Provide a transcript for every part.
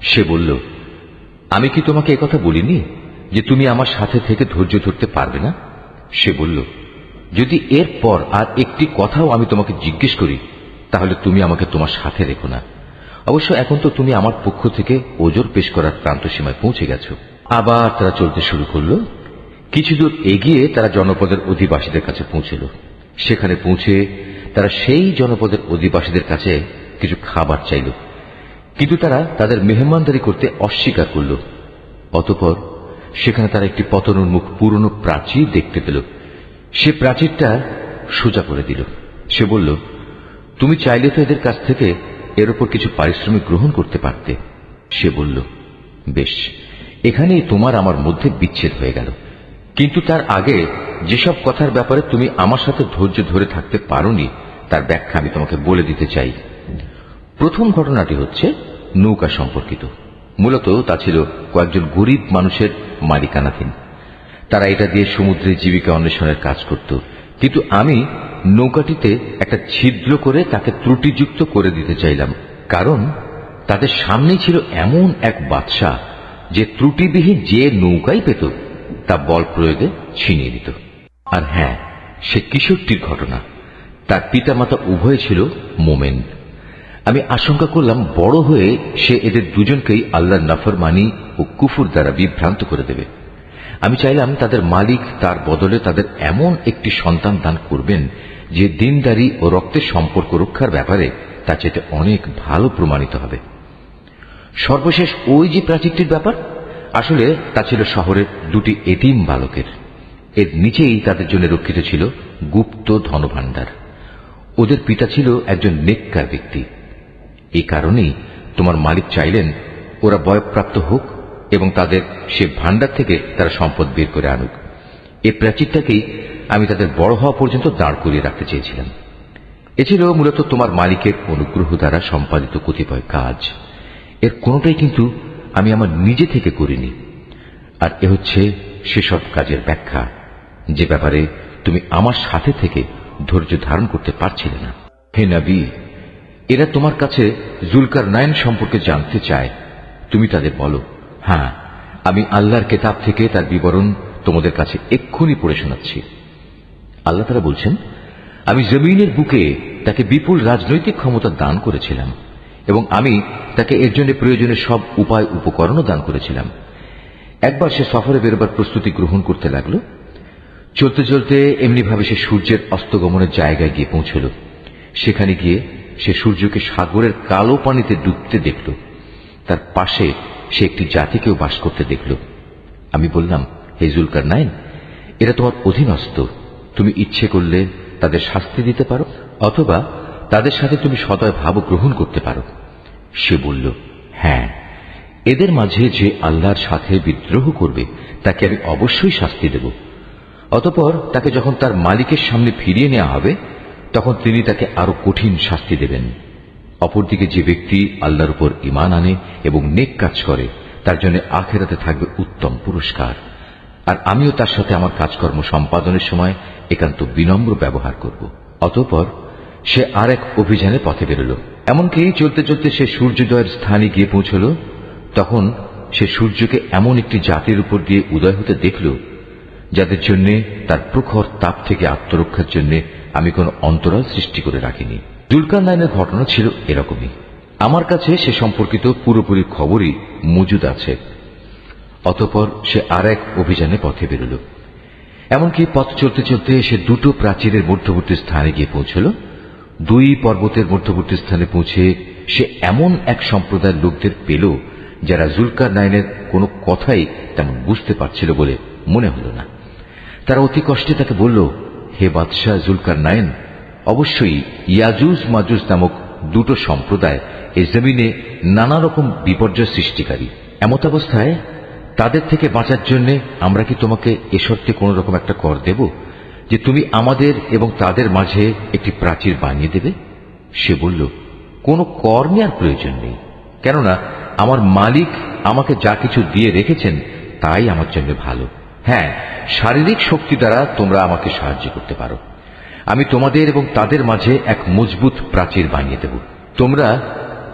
সে বলল, আমি কি তোমাকে একথা বলিনি যে তুমি আমার সাথে থেকে ধৈর্য ধরতে পারবে না? সে বলল, যদি এরপর আর একটি কথাও আমি তোমাকে জিজ্ঞেস করি তাহলে তুমি আমাকে তোমার সাথে রেখো না। অবশ্য এখন তো তুমি আমার পক্ষ থেকে ওজর পেশ করার প্রান্ত সীমায় পৌঁছে গেছ। আবার তারা চলতে শুরু করলো। কিছু দূর এগিয়ে তারা জনপদের অধিবাসীদের কাছে পৌঁছল। সেখানে পৌঁছে তারা সেই জনপদের অধিবাসীদের কাছে কিছু খাবার চাইল, কিন্তু তারা তাদের মেহমানদারি করতে অস্বীকার করল। অতঃপর সেখানে তারা একটি পতনোন্মুখ পুরনো প্রাচীর দেখতে পেল। সে প্রাচীরটা সোজা করে দিল। সে বলল, তুমি চাইলে তো এদের কাছ থেকে এর উপর কিছু পারিশ্রমিক গ্রহণ করতে পারতে। সে বলল, বেশ, এখানেই তোমার আমার মধ্যে বিচ্ছেদ হয়ে গেল। কিন্তু তার আগে যেসব কথার ব্যাপারে তুমি আমার সাথে ধৈর্য ধরে থাকতে পারোনি তার ব্যাখ্যা আমি তোমাকে বলে দিতে চাই। প্রথম ঘটনাটি হচ্ছে নৌকা সম্পর্কিত। মূলত তা ছিল কয়েকজন গরিব মানুষের মালিকানাধীন। তারা এটা দিয়ে সমুদ্রে জীবিকা অন্বেষণের কাজ করত, কিন্তু আমি নৌকাটিতে একটা ছিদ্র করে তাকে ত্রুটিযুক্ত করে দিতে চাইলাম, কারণ তাদের সামনেই ছিল এমন এক বাদশা যে ত্রুটিবিহীন যে নৌকাই পেত তা বল প্রয়োগে ছিনিয়ে দিত। আর হ্যাঁ, সে কিশোরটির ঘটনা। তার পিতামাতা উভয় ছিল মোমেন। আমি আশঙ্কা করলাম বড় হয়ে সে এদের দুজনকেই আল্লাহর নাফরমানি ও কুফর দ্বারা বিভ্রান্ত করে দেবে। আমি চাইলাম তাদের মালিক তার বদলে তাদের এমন একটি সন্তান দান করবেন যে দিনদারি ও রক্তের সম্পর্ক রক্ষার ব্যাপারে তার চেয়ে অনেক ভালো প্রমাণিত হবে। সর্বশেষ ওই যে প্রাচীরটির ব্যাপার, আসলে তা ছিল শহরের দুটি এতিম বালকের। এর নিচেই তাদের জন্য রক্ষিত ছিল গুপ্ত ধনভাণ্ডার। ওদের পিতা ছিল একজন নেককার ব্যক্তি। এই কারণেই তোমার মালিক চাইলেন ওরা বয়ঃপ্রাপ্ত হোক এবং তাদের সে ভাণ্ডার থেকে তারা সম্পদ বের করে আনুক। এই প্রাচীরটাকেই আমি তাদের বড় হওয়া পর্যন্ত দাঁড় করিয়ে রাখতে চেয়েছিলাম। এ ছিল মূলত তোমার মালিকের অনুগ্রহ দ্বারা সম্পাদিত কতিপয় কাজ। এর কোনোটাই কিন্তু আমি আমার নিজে থেকে করিনি। আর এ হচ্ছে সেসব কাজের ব্যাখ্যা যে ব্যাপারে তুমি আমার সাথে থেকে ধৈর্য ধারণ করতে পারছিলে না। হে নবী, এরা তোমার কাছে জুলকারনাইন সম্পর্কে জানতে চায়। তুমি তাদের বলো, হ্যাঁ, আমি আল্লাহর কিতাব থেকে তার বিবরণ তোমাদের কাছে এক্ষুনি পড়ে শোনাচ্ছি। আল্লাহ তাআলা বলছেন, আমি জমিনের বুকে তাকে বিপুল রাজনৈতিক ক্ষমতা দান করেছিলাম এবং আমি তাকে এর জন্য প্রয়োজনীয় সব উপায় উপকরণও দান করেছিলাম। একবার সে সফরে বেরোবার প্রস্তুতি গ্রহণ করতে লাগলো। চলতে চলতে এমনিভাবে সে সূর্যের অস্তগমনের জায়গায় গিয়ে পৌঁছল। সেখানে গিয়ে সে সূর্যকে সাগরের কালো পানিতে ডুবতে দেখল। তার পাশে সে একটি জাতিকেও বাস করতে দেখল। আমি বললাম, হে জুলকারনাইন, এরা তোমার অধীনস্থ। তুমি ইচ্ছে করলে তাদের শাস্তি দিতে পারো অথবা তাদের সাথে তুমি সদয় ভাব গ্রহণ করতে পারো। সে বলল, হ্যাঁ, এদের মাঝে যে আল্লাহর সাথে বিদ্রোহ করবে তাকে আমি অবশ্যই শাস্তি দেব। অতঃপর তাকে যখন তার মালিকের সামনে ফিরিয়ে নেওয়া হবে তখন তিনি তাকে আরো কঠিন শাস্তি দেবেন। অপরদিকে যে ব্যক্তি আল্লাহর উপর ঈমান আনে এবং নেক কাজ করে তার জন্য আখিরাতে থাকবে উত্তম পুরস্কার। আর আমিও তার সাথে আমার কাজকর্ম সম্পাদনের সময় একান্ত বিনম্র ব্যবহার করব। অতঃপর সে আর এক অভিযানে পথে বেরোল। এমনকি চলতে চলতে সে সূর্যোদয়ের স্থানে গিয়ে পৌঁছল। তখন সে সূর্যকে এমন একটি জাতির উপর দিয়ে উদয় হতে দেখল যাদের জন্য তার প্রখর তাপ থেকে আত্মরক্ষার জন্য আমি কোন অন্তরাল সৃষ্টি করে রাখিনি। জুলকারনাইনের ঘটনা ছিল এরকমই। আমার কাছে সে সম্পর্কিত পুরোপুরি খবরই মজুদ আছে। অতঃপর সে আর এক অভিযানে পথে বেরোল। এমনকি পথ চলতে চলতে সে দুটো প্রাচীরের মধ্যবর্তী স্থানে গিয়ে পৌঁছল। দুই পর্বতের মধ্যবর্তী স্থানে পৌঁছে সে এমন এক সম্প্রদায়ের লোকদের পেল যারা জুলকারনাইনের কোনো কথাই তেমন বুঝতে পারছিল বলে মনে হল না। তারা অতি কষ্টে তাকে বলল, হে বাদশাহ জুলকারনাইন, অবশ্যই ইয়াজুজ মাজুজ নামক দুটো সম্প্রদায় এই জমিনে নানা রকম বিপর্যয় সৃষ্টিকারী। এমত অবস্থায় তাদের থেকে বাঁচার জন্য আমরা কি তোমাকে এ শর্তে কোন রকম একটা কর দেব যে তুমি আমাদের এবং তাদের মাঝে একটি প্রাচীর বানিয়ে দেবে? সে বলল, কোনো কর নেওয়ার প্রয়োজন নেই, কেননা আমার মালিক আমাকে যা কিছু দিয়ে রেখেছেন তাই আমার জন্য ভালো। হ্যাঁ, শারীরিক শক্তি দ্বারা তোমরা আমাকে সাহায্য করতে পারো। আমি তোমাদের এবং তাদের মাঝে এক মজবুত প্রাচীর বানিয়ে দেব। তোমরা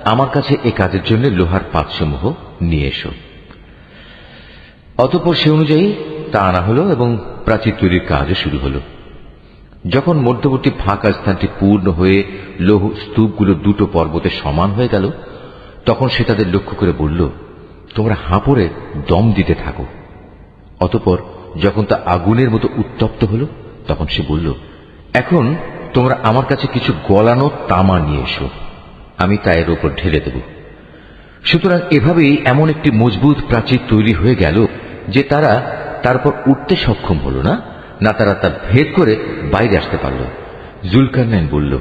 আমার কাছে এ কাজের জন্য লোহার পাতসমূহ নিয়ে এসো। অতঃপর সে অনুযায়ী তা আনা হলো এবং প্রাচীর তৈরির কাজও শুরু হলো। যখন মধ্যবর্তী ফাঁকা স্থানটি পূর্ণ হয়ে লৌহ স্তূপগুলো দুটো পর্বতে সমান হয়ে গেল, তখন সে তাদের লক্ষ্য করে বলল, তোমরা হাঁপড়ে দম দিতে থাকো। অতঃপর যখন তা আগুনের মতো উত্তপ্ত হল, তখন সে বলল, এখন তোমরা আমার কাছে কিছু গলানো তামা নিয়ে এসো, আমি তা এর উপর ঢেলে দেব। সুতরাং এভাবেই এমন একটি মজবুত প্রাচীর তৈরি হয়ে গেল যে তারা তারপর উঠতে সক্ষম হল না, না তারা তা ভেদ করে বাইরে আসতে পারল। জুলকারনাইন বলল,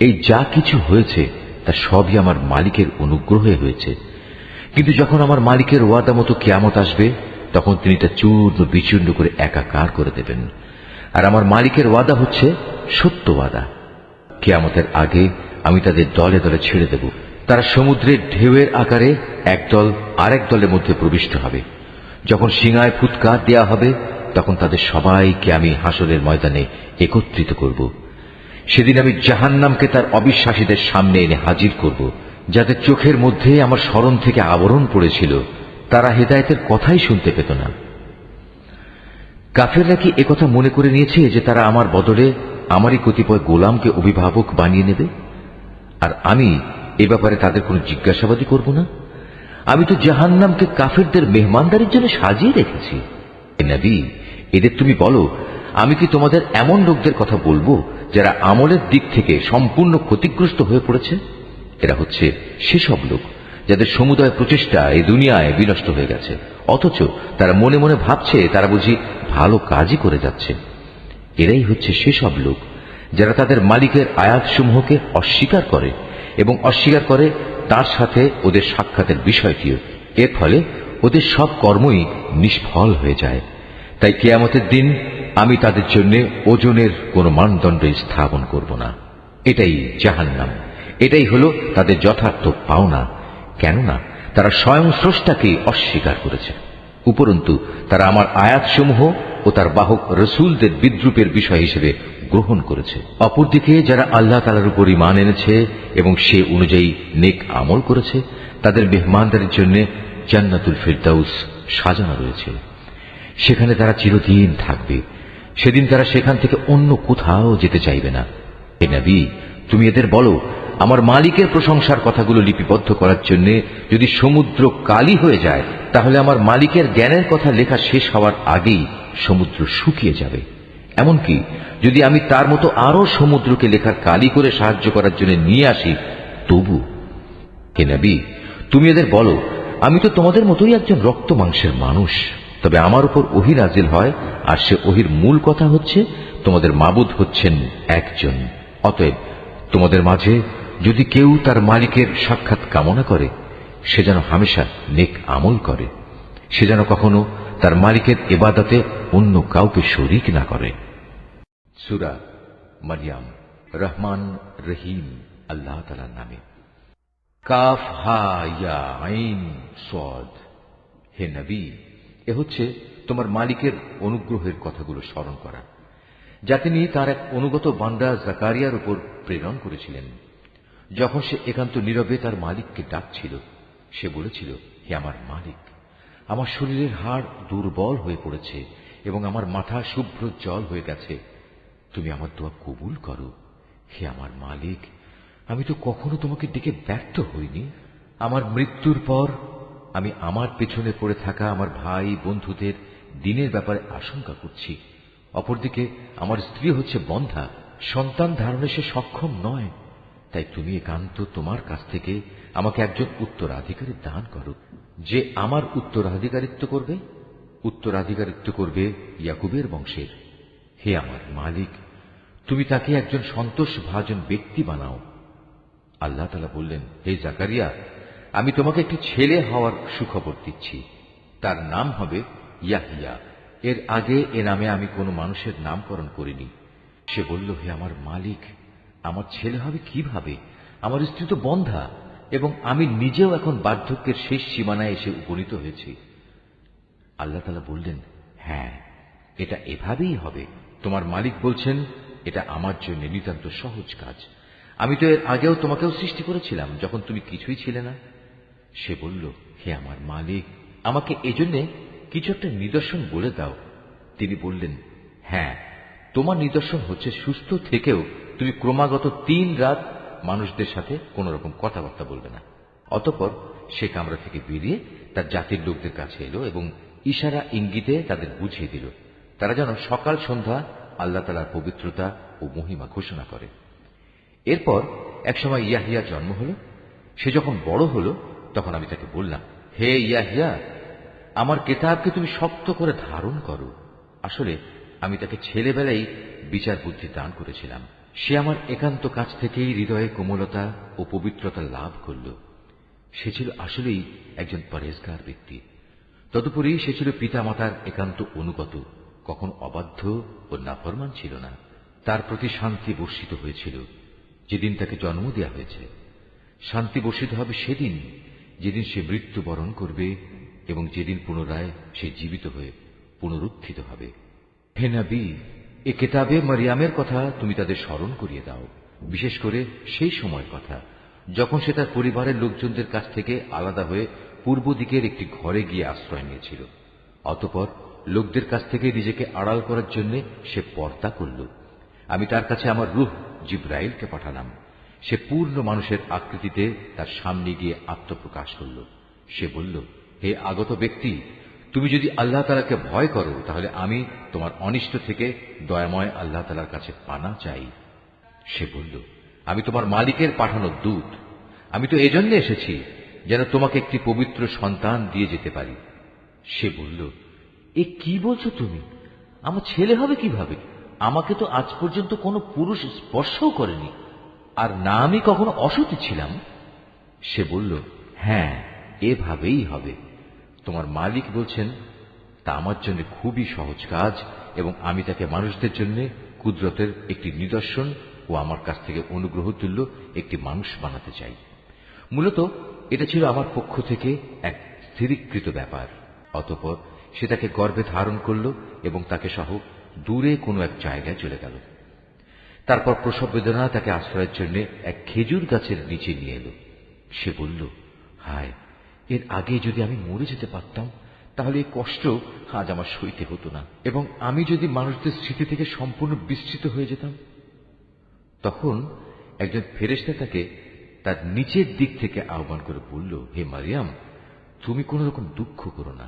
এই যা কিছু হয়েছে তা সবই আমার মালিকের অনুগ্রহে হয়েছে, কিন্তু যখন আমার মালিকের ওয়াদা মতো কিয়ামত আসবে, তখন তিনি তা চূর্ণ বিচূর্ণ করে একাকার করে দেবেন। আর আমার মালিকের ওয়াদা হচ্ছে সত্য ওয়াদা। কিয়ামতের আগে আমি তাদের দলে দলে ছেড়ে দেব। তারা সমুদ্রের ঢেউয়ের আকারে একদল আরেক দলের মধ্যে প্রবিষ্ট হবে। যখন সিংহায় ফুৎকার দেয়া হবে, তখন তাদের সবাইকে আমি হাসরের ময়দানে একত্রিত করব। সেদিন আমি জাহান্নামকে তার অবিশ্বাসীদের সামনে এনে হাজির করব, যাদের চোখের মধ্যে আমার স্মরণ থেকে আবরণ পড়েছিল, তারা হেদায়েতের কথাই শুনতে পেত না। কাফেররা কি একথা মনে করে নিয়েছে যে তারা আমার বদলে আমারই কতিপয় গোলামকে অভিভাবক বানিয়ে নেবে, আর আমি এ ব্যাপারে তাদের কোনো জিজ্ঞাসাবাদই করব না? আমি তো জাহান্নামকে কাফেরদের মেহমানদারির জন্য সাজিয়ে রেখেছি। হে নবী, এদের তুমি বলো, আমি কি তোমাদের এমন লোকদের কথা বলবো যারা আমলের দিক থেকে সম্পূর্ণ ক্ষতিগ্রস্ত হয়ে পড়েছে? এরা হচ্ছে সেসব লোক যাদের সমুদয় প্রচেষ্টা এই দুনিয়ায় বিনষ্ট হয়ে গেছে, অথচ তারা মনে মনে ভাবছে তারা বুঝি ভালো কাজই করে যাচ্ছে। এরাই হচ্ছে সেসব লোক যারা তাদের মালিকের আয়াতসমূহকে অস্বীকার করে এবং অস্বীকার করে তার সাথে ওদের সাক্ষাতের বিষয়টিও। এর ফলে ওদের সব কর্মই নিষ্ফল হয়ে যায়। তাই কিয়ামতের দিন আমি তাদের জন্য ওজনের কোনো মানদণ্ড স্থাপন করব না। এটাই জাহান্নাম, এটাই হলো তাদের যথার্থ পাওনা, কেননা তারা স্বয়ং স্রষ্টাকে অস্বীকার করেছে। উপরন্তু তারা আমার আয়াতসমূহ ও তার বাহক রসুলদের বিদ্রুপের বিষয় হিসেবে গ্রহণ করেছে। অপরদিকে যারা আল্লাহ তাআলার উপর ঈমান এনেছে এবং সে অনুযায়ী নেক আমল করেছে, তাদের মেহমানদারির জন্য জান্নাতুল ফিরদাউস সাজানো রয়েছে। সেখানে তারা চিরদিন থাকবে। সেদিন তারা সেখান থেকে অন্য কোথাও যেতে চাইবে না। হে নবী, তুমি এদের বলো, আমার মালিকের প্রশংসার কথাগুলো লিপিবদ্ধ করার জন্য যদি সমুদ্র কালি হয়ে যায়, তাহলে আমার মালিকের জ্ঞানের কথা লেখা শেষ হওয়ার আগেই সমুদ্র শুকিয়ে যাবে। এমনকি যদি আমি তার মতো আরো সমুদ্রকে লেখার কালি করে সাহায্য করার জন্য নিয়ে আসি, তবু। হে নবী, তুমি এদের বলো, আমি তো তোমাদের মতোই একজন রক্ত মাংসের মানুষ, তবে আমার উপর ওহী নাজিল হয়, আর সে ওহীর মূল কথা হচ্ছে তোমাদের মাবুদ হচ্ছেন একজন। অতএব তোমাদের মাঝে যদি কেউ তার মালিকের সাক্ষাৎ কামনা করে, সে যেন হামেশা নেক আমল করে, সে যেন কখনো তার মালিকের ইবাদতে অন্য কাউকে শরীক না করে। সূরা মারইয়াম। রহমান রহিম আল্লাহ তাআলার নামে। কাফ হা ইয়া আইন সাদ। হে নবী, এ হচ্ছে তোমার মালিকের অনুগ্রহের কথাগুলো স্মরণ করা, যা তিনি তার এক অনুগত বান্দা জাকারিয়ার উপর প্রেরণ করেছিলেন। যখন সে একান্ত নীরবে তার মালিককে ডাকছিল, সে বলেছিল, হে আমার মালিক, আমার শরীরের হাড় দুর্বল হয়ে পড়েছে এবং আমার মাথা শুভ্র জল হয়ে গেছে, তুমি আমার দোয়া কবুল করো। হে আমার মালিক, আমি তো কখনো তোমাকে ডেকে ব্যর্থ হইনি। আমার মৃত্যুর পর আমি আমার পেছনে পড়ে থাকা আমার ভাই বন্ধুদের দিনের ব্যাপারে আশঙ্কা করছি। অপরদিকে আমার স্ত্রী হচ্ছে বন্ধ্যা, সন্তান ধারণে সে সক্ষম নয়। তাই তুমি একান্ত তোমার কাছ থেকে আমাকে একজন উত্তরাধিকারী দান করো, যে আমার উত্তরাধিকারিত্ব করবে ইয়াকুবের বংশের। হে আমার মালিক, তুমি তাকে একজন সন্তোষভাজন ব্যক্তি বানাও। আল্লাহ তাআলা বললেন, হে জাকারিয়া, আমি তোমাকে একটি ছেলে হওয়ার সুখবর দিচ্ছি। তার নাম হবে ইয়াহইয়া। এর আগে এ নামে আমি কোনো মানুষের নামকরণ করিনি। সে বলল, হে আমার মালিক, আমার ছেলে হবে কিভাবে? আমার স্ত্রী তো বন্ধ্যা এবং আমি নিজেও এখন বার্ধক্যের শেষ সীমানায় এসে উপনীত হয়েছি। আল্লাহ তাআলা বললেন, হ্যাঁ, এটা এভাবেই হবে। তোমার মালিক বলছেন, এটা আমার জন্য নিতান্ত সহজ কাজ। আমি তো এর আগেও তোমাকেও সৃষ্টি করেছিলাম যখন তুমি কিছুই ছিলে না। সে বলল, হে আমার মালিক, আমাকে এজন্যে কিছু একটা নিদর্শন বলে দাও। তিনি বললেন, হ্যাঁ, তোমার নিদর্শন হচ্ছে সুস্থ থেকেও তুমি ক্রমাগত 3 রাত মানুষদের সাথে কোন রকম কথাবার্তা বলবে না। অতঃপর সে কামরা থেকে বেরিয়ে তার জাতির লোকদের কাছে এলো এবং ইশারা ইঙ্গিতে তাদের বুঝিয়ে দিল তারা যেন সকাল সন্ধ্যা আল্লাহ তাআলার পবিত্রতা ও মহিমা ঘোষণা করে। এরপর একসময় ইয়াহিয়ার জন্ম হল। সে যখন বড় হল তখন আমি তাকে বললাম, হে ইয়াহিয়া, আমার কিতাবকে তুমি শক্ত করে ধারণ করো। আসলে আমি তাকে ছেলেবেলায় বিচার বুদ্ধি দান করেছিলাম। সে আমার একান্ত কাছ থেকেই হৃদয়ে কোমলতা ও পবিত্রতা লাভ করল। সে ছিল আসলেই একজন পরেজগার ব্যক্তি। তদুপরি সে ছিল পিতামাতার একান্ত অনুগত, কখন অবাধ্য ও নাফরমান ছিল না। তার প্রতি শান্তি বর্ষিত হয়েছিল যেদিন তাকে জন্ম দেওয়া হয়েছে। শান্তি বর্ষিত হবে সেদিন যেদিন সে মৃত্যুবরণ করবে এবং যেদিন পুনরায় সে জীবিত হয়ে পুনরুত্থিত হবে। হে নবী, এ কিতাবে মারিয়ামের কথা তুমি তাদের স্মরণ করিয়ে দাও, বিশেষ করে সেই সময়ের কথা যখন সে তার পরিবারের লোকজনদের কাছ থেকে আলাদা হয়ে পূর্ব দিকের একটি ঘরে গিয়ে আশ্রয় নিয়েছিল। অতঃপর লোকদের কাছ থেকে নিজেকে আড়াল করার জন্য সে পর্দা করল। আমি তার কাছে আমার রূহ জিবরাইলকে পাঠালাম। সে পূর্ণ মানুষের আকৃতিতে তার সামনে গিয়ে আত্মপ্রকাশ করল। সে বলল, হে আগত ব্যক্তি, তুমি যদি আল্লাহ তাআলাকে ভয় করো তাহলে আমি তোমার অনিষ্ট থেকে দয়াময় আল্লাহ তাআলার কাছে পানা চাই। সে বলল, আমি তোমার মালিকের পাঠানো দূত। আমি তো এজন্য এসেছি যেন তোমাকে একটি পবিত্র সন্তান দিয়ে যেতে পারি। সে বলল, এ কি বলছো তুমি? আমার ছেলে হবে কিভাবে? আমাকে তো আজ পর্যন্ত কোনো পুরুষ স্পর্শও করেনি, আর না আমি কখনো অসতী ছিলাম। সে বলল, হ্যাঁ, এভাবেই হবে। তোমার মালিক বলছেন, তা আমার জন্য খুবই সহজ কাজ এবং আমি তাকে মানুষদের জন্য কুদরতের একটি নিদর্শন ও আমার কাছ থেকে অনুগ্রহ তুল্য একটি মানুষ বানাতে চাই। মূলত এটা ছিল আমার পক্ষ থেকে এক স্থিরীকৃত ব্যাপার। অতঃপর সে তাকে গর্ভে ধারণ করল এবং তাকে সহ দূরে কোনো এক জায়গায় চলে গেল। তারপর প্রসব বেদনা তাকে আশ্রয়ের জন্য এক খেজুর গাছের নিচে নিয়ে এলো। সে বলল, হায়, এর আগে যদি আমি মরে যেতে পারতাম তাহলে এই কষ্ট আজ আমার সইতে হতো না, এবং আমি যদি মানুষদের স্মৃতি থেকে সম্পূর্ণ বিস্তৃত হয়ে যেতাম। তখন একজন ফেরেশতা তাকে তার নিচের দিক থেকে আহ্বান করে বলল, হে মারিয়াম, তুমি কোন রকম দুঃখ করো না।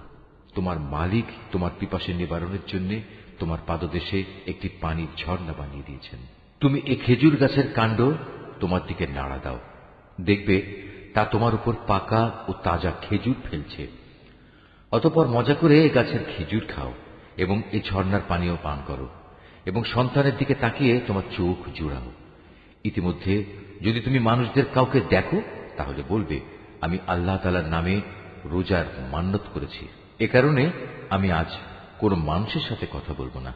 তোমার মালিক তোমার পিপাসা নিবারণের জন্য তোমার পাদদেশে একটি পানির ঝর্ণা বানিয়ে দিয়েছেন। তুমি এই খেজুর গাছের কাণ্ড তোমার দিকে নাড়া দাও, দেখবে তা তোমার উপর পাকা ও তাজা খেজুর ফেলছে। অতঃপর মজা করে এ গাছের খেজুর খাও এবং এই ঝর্ণার পানীয় পান করো এবং সন্তানের দিকে তাকিয়ে তোমার চোখ জুড়াও। ইতিমধ্যে যদি তুমি মানুষদের কাউকে দেখো তাহলে বলবে, আমি আল্লাহ তাআলার নামে রোজার মান্নত করেছি, এ কারণে আমি আজ কোন মানুষের সাথে কথা বলবো না।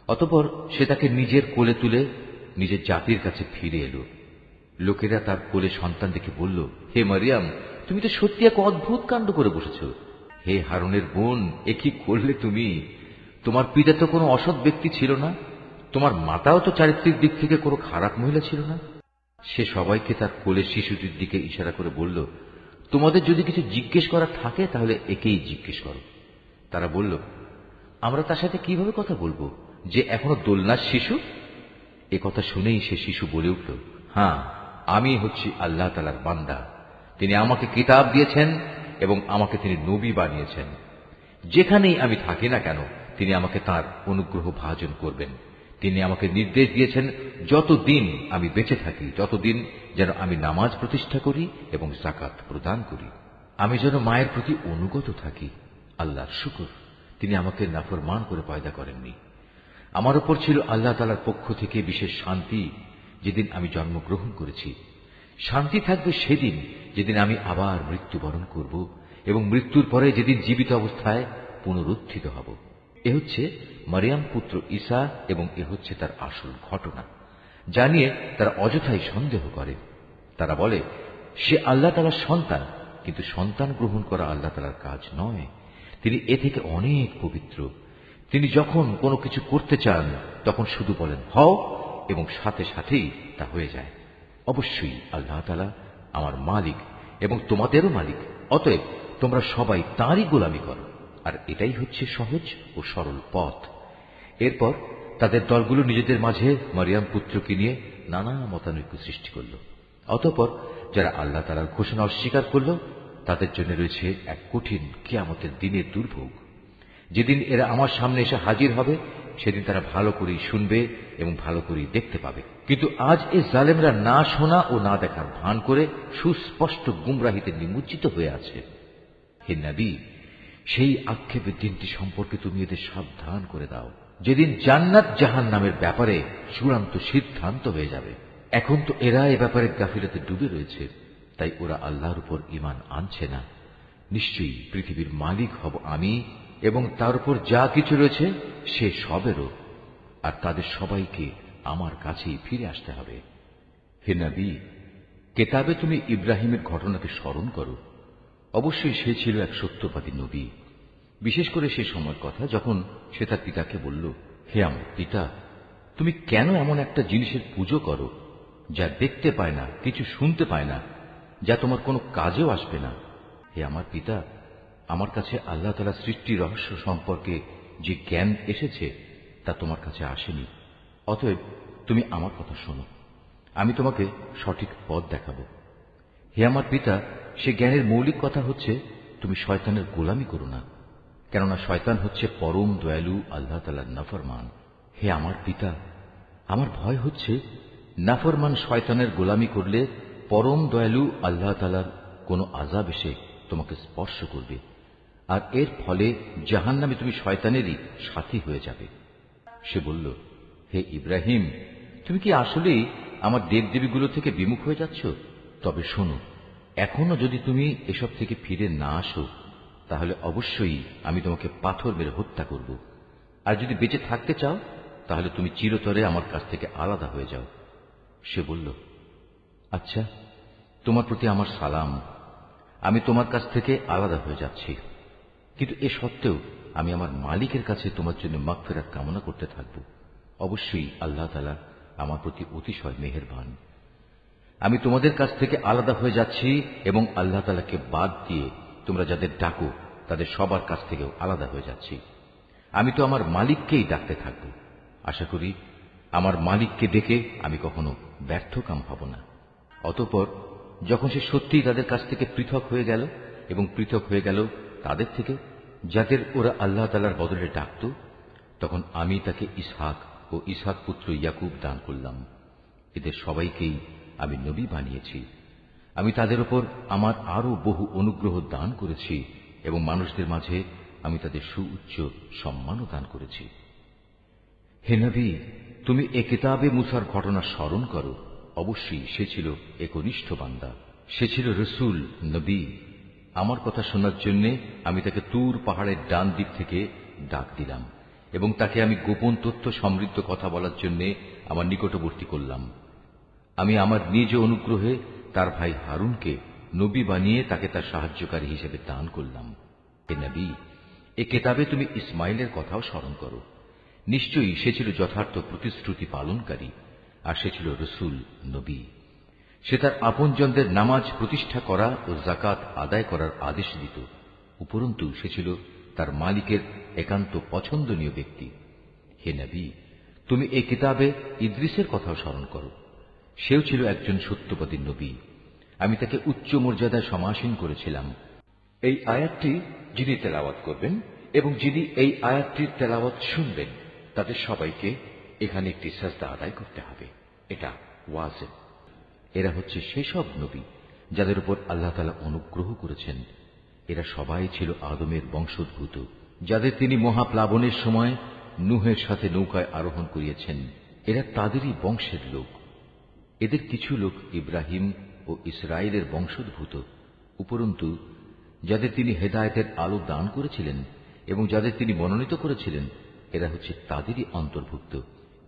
অতঃপর সে তাকে নিজের কোলে তুলে নিজের জাতির কাছে ফিরে এলো। লোকেরা তার কোলে সন্তান দেখে বলল, হে মারিয়াম, তুমি তো সত্যি এক অদ্ভুত কাণ্ড করে বসেছ। হে হারুনের বোন, এ কি করলে তুমি? তোমার পিতা তো কোনো অসৎ ব্যক্তি ছিল না, তোমার মাতাও তো চারিত্রিক দিক থেকে কোনো খারাপ মহিলা ছিল না। সে সবাইকে তার কোলে শিশুটির দিকে ইশারা করে বলল, তোমাদের যদি কিছু জিজ্ঞেস করার থাকে তাহলে একেই জিজ্ঞেস করো। তারা বলল, আমরা তার সাথে কিভাবে কথা বলবো যে এখনো দোলনার শিশু? এ কথা শুনেই সে শিশু বলে উঠল, হ্যাঁ, আমি হচ্ছি আল্লাহ তাআলার বান্দা। তিনি আমাকে কিতাব দিয়েছেন এবং আমাকে তিনি নবী বানিয়েছেন। যেখানেই আমি থাকি না কেন তিনি আমাকে তার অনুগ্রহ ভাজন করবেন। তিনি আমাকে নির্দেশ দিয়েছেন যতদিন আমি বেঁচে থাকি ততদিন যেন আমি নামাজ প্রতিষ্ঠা করি এবং যাকাত প্রদান করি, আমি যেন মায়ের প্রতি অনুগত থাকি। আল্লাহর শুকর, তিনি আমাকে নাফরমান করে পয়দা করেননি। আমার উপর ছিল আল্লাহ তাআলার পক্ষ থেকে বিশেষ শান্তি যেদিন আমি জন্মগ্রহণ করেছি। শান্তি থাকবে সেদিন যেদিন আমি আবার মৃত্যুবরণ করব এবং মৃত্যুর পরে যেদিন জীবিত অবস্থায় পুনরুত্থিত হব। এ হচ্ছে মারিয়াম পুত্র ঈসা এবং এ হচ্ছে তার আসল ঘটনা, যা নিয়ে তারা অযথাই সন্দেহ করে। তারা বলে, সে আল্লাহ তাআলার সন্তান, কিন্তু সন্তান গ্রহণ করা আল্লাহ তাআলার কাজ নয়। তিনি এ থেকে অনেক পবিত্র। তিনি যখন কোনো কিছু করতে চান তখন শুধু বলেন হও এবং সাথে সাথেই তা হয়ে যায়। অবশ্যই আল্লাহ তাআলা আমার মালিক এবং তোমাদেরও মালিক, অতএব তোমরা সবাই তাঁরই গোলামি করো, আর এটাই হচ্ছে সহজ ও সরল পথ। এরপর তাদের দলগুলো নিজেদের মাঝে মারিয়াম পুত্রকে নিয়ে নানা মতানৈক্য সৃষ্টি করল। অতঃপর যারা আল্লাহ তাআলার ঘোষণা অস্বীকার করল, তাদের জন্য রয়েছে এক কঠিন কিয়ামতের দিনের দুর্ভোগ। যেদিন এরা আমার সামনে এসে হাজির হবে, সেদিন তারা ভালো করেই শুনবে এবং ভালো করেই দেখতে পাবে। কিন্তু আজ এই জালেমরা না শোনা ও না দেখার ভান করে সুস্পষ্ট গুমরাহিতে নিমজ্জিত হয়ে আছে। হে নবী, সেই আক্ষেপের দিনটি সম্পর্কে তুমি এদের সাবধান করে দাও, যেদিন জান্নাত জাহান্নামের ব্যাপারে চূড়ান্ত সিদ্ধান্ত হয়ে যাবে। এখন তো এরা এ ব্যাপারে গাফিলতে ডুবে রয়েছে, তাই ওরা আল্লাহর উপর ঈমান আনছে না। নিশ্চয়ই পৃথিবীর মালিক হব আমি এবং তার উপর যা কিছু রয়েছে সে সবেরও, আর তাদের সবাইকে আমার কাছেই ফিরে আসতে হবে। হে নবী, কেতাবে তুমি ইব্রাহিমের ঘটনাকে স্মরণ করো। অবশ্যই সে ছিল এক সত্যবাদী নবী। বিশেষ করে সে সময়ের কথা যখন সে তার পিতাকে বলল, হে আমার পিতা, তুমি কেন এমন একটা জিনিসের পুজো করো যা দেখতে পায় না, কিছু শুনতে পায় না, যা তোমার কোনো কাজেও আসবে না? হে আমার পিতা, আমার কাছে আল্লাহ তাআলা সৃষ্টি রহস্য সম্পর্কে যে জ্ঞান এসেছে তা তোমার কাছে আসেনি। অতএব তুমি আমার কথা শোনো, আমি তোমাকে সঠিক পথ দেখাবো। হে আমার পিতা, সে জ্ঞানের মৌলিক কথা হচ্ছে তুমি শয়তানের গোলামি করো না, কেননা শয়তান হচ্ছে পরম দয়ালু আল্লাহ তাআলার নাফরমান। হে আমার পিতা, আমার ভয় হচ্ছে নাফরমান শয়তানের গোলামি করলে পরম দয়ালু আল্লাহ তাআলার কোনো আযাব এসে তোমাকে স্পর্শ করবে, আর এর ফলে জাহান্নামে তুমি শয়তানেরই সাথী হয়ে যাবে। সে বলল, হে ইব্রাহিম, তুমি কি আসলেই আমার দেবদেবীগুলো থেকে বিমুখ হয়ে যাচ্ছ? তবে শোনো, এখনো যদি তুমি এসব থেকে ফিরে না আসো, তাহলে অবশ্যই আমি তোমাকে পাথর মেরে হত্যা করব। আর যদি বেঁচে থাকতে চাও, তাহলে তুমি চিরতরে আমার কাছ থেকে আলাদা হয়ে যাও। সে বলল, আচ্ছা, তোমার প্রতি আমার সালাম, আমি তোমার কাছ থেকে আলাদা হয়ে যাচ্ছি, কিন্তু এ সত্ত্বেও আমি আমার মালিকের কাছে তোমার জন্য মাগফিরাত কামনা করতে থাকব। অবশ্যই আল্লাহ তাআলা আমার প্রতি অতিশয় মেহেরবান। আমি তোমাদের কাছ থেকে আলাদা হয়ে যাচ্ছি এবং আল্লাহ তাআলাকে বাদ দিয়ে তোমরা যাদের ডাকো তাদের সবার কাছ থেকেও আলাদা হয়ে যাচ্ছি। আমি তো আমার মালিককেই ডাকতে থাকব। আশা করি আমার মালিককে ডেকে আমি কখনো ব্যর্থকাম হব না। অতঃপর যখন সে সত্যিই তাদের কাছ থেকে পৃথক হয়ে গেল এবং পৃথক হয়ে গেল তাদের থেকে যাদের ওরা আল্লাহ তাআলার বদলে ডাকত, তখন আমি তাকে ইসহাক ও ইসহাক পুত্র ইয়াকুব দান করলাম। এদের সবাইকেই আমি নবী বানিয়েছি। আমি তাদের উপর আমার আরো বহু অনুগ্রহ দান করেছি এবং মানুষদের মাঝে আমি তাদের সুউচ্চ সম্মানও দান করেছি। হে নবী, তুমি এ কিতাবে মুসার ঘটনা স্মরণ করো। অবশ্যই সে ছিল একনিষ্ঠ বান্দা, সে ছিল রসুল, নবী। আমার কথা শোনার জন্য আমি তাকে তুর পাহাড়ের ডান দিক থেকে ডাক দিলাম এবং তাকে আমি গোপন তথ্য সমৃদ্ধ কথা বলার জন্য আমার নিকটবর্তী করলাম। আমি আমার নিজ অনুগ্রহে তার ভাই হারুনকে নবী বানিয়ে তাকে তার সাহায্যকারী হিসেবে দান করলাম। হে নবী, এ কিতাবে তুমি ইসমাইলের কথাও স্মরণ করো। নিশ্চয়ই সে ছিল যথার্থ প্রতিশ্রুতি পালনকারী, আর সে ছিল রসুল, নবী। সে তার আপনজনদের নামাজ প্রতিষ্ঠা করা ও যাকাত আদায় করার আদেশ দিত। উপরন্তু সে ছিল তার মালিকের একান্ত পছন্দনীয় ব্যক্তি। হে নবী, তুমি এই কিতাবে ইদ্রিসের কথাও স্মরণ করো। সেও ছিল একজন সত্যবাদী নবী। আমি তাকে উচ্চ মর্যাদায় সমাসীন করেছিলাম। এই আয়াতটি যিনি তেলাওয়াত করবেন এবং যিনি এই আয়াতটির তেলাওয়াত শুনবেন, তাদের সবাইকে এখানে একটি সাজদা আদায় করতে হবে। এটা ওয়াজিব। এরা হচ্ছে সেসব নবী যাদের উপর আল্লাহ তাআলা অনুগ্রহ করেছেন। এরা সবাই ছিল আদমের বংশোদ্ভূত, যাদের তিনি মহাপ্লাবনের সময় নূহের সাথে নৌকায় আরোহণ করিয়েছেন। এরা তাদেরই বংশের লোক। এদের কিছু লোক ইব্রাহিম ও ইসরায়েলের বংশোদ্ভূত। উপরন্তু যাদের তিনি হেদায়েতের আলো দান করেছিলেন এবং যাদের তিনি মনোনীত করেছিলেন, এরা হচ্ছে তাদেরই অন্তর্ভুক্ত।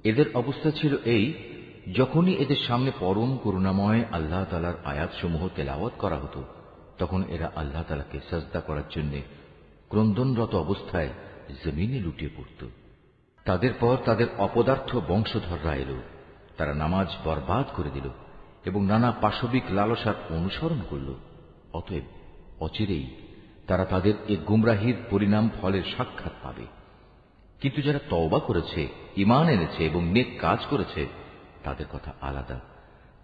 এদের অবস্থা ছিল এই, যখনই এদের সামনে পরম করুণাময় আল্লাহ তাআলার আয়াতসমূহ তেলাওয়াত করা হতো, তখন এরা আল্লাহ তাআলাকে সাজদা করার জন্য ক্রন্দনরত অবস্থায় জমিনে লুটিয়ে পড়ত। তাদের পর তাদের অপদার্থ বংশধররা এল, তারা নামাজ বরবাদ করে দিল এবং নানা পাশবিক লালসার অনুসরণ করল। অতএব অচিরেই তারা তাদের এ গুমরাহির পরিণাম ফলের সাক্ষাৎ পাবে। কিন্তু যারা তওবা করেছে, ঈমান এনেছে এবং নেক কাজ করেছে, তাদের কথা আলাদা।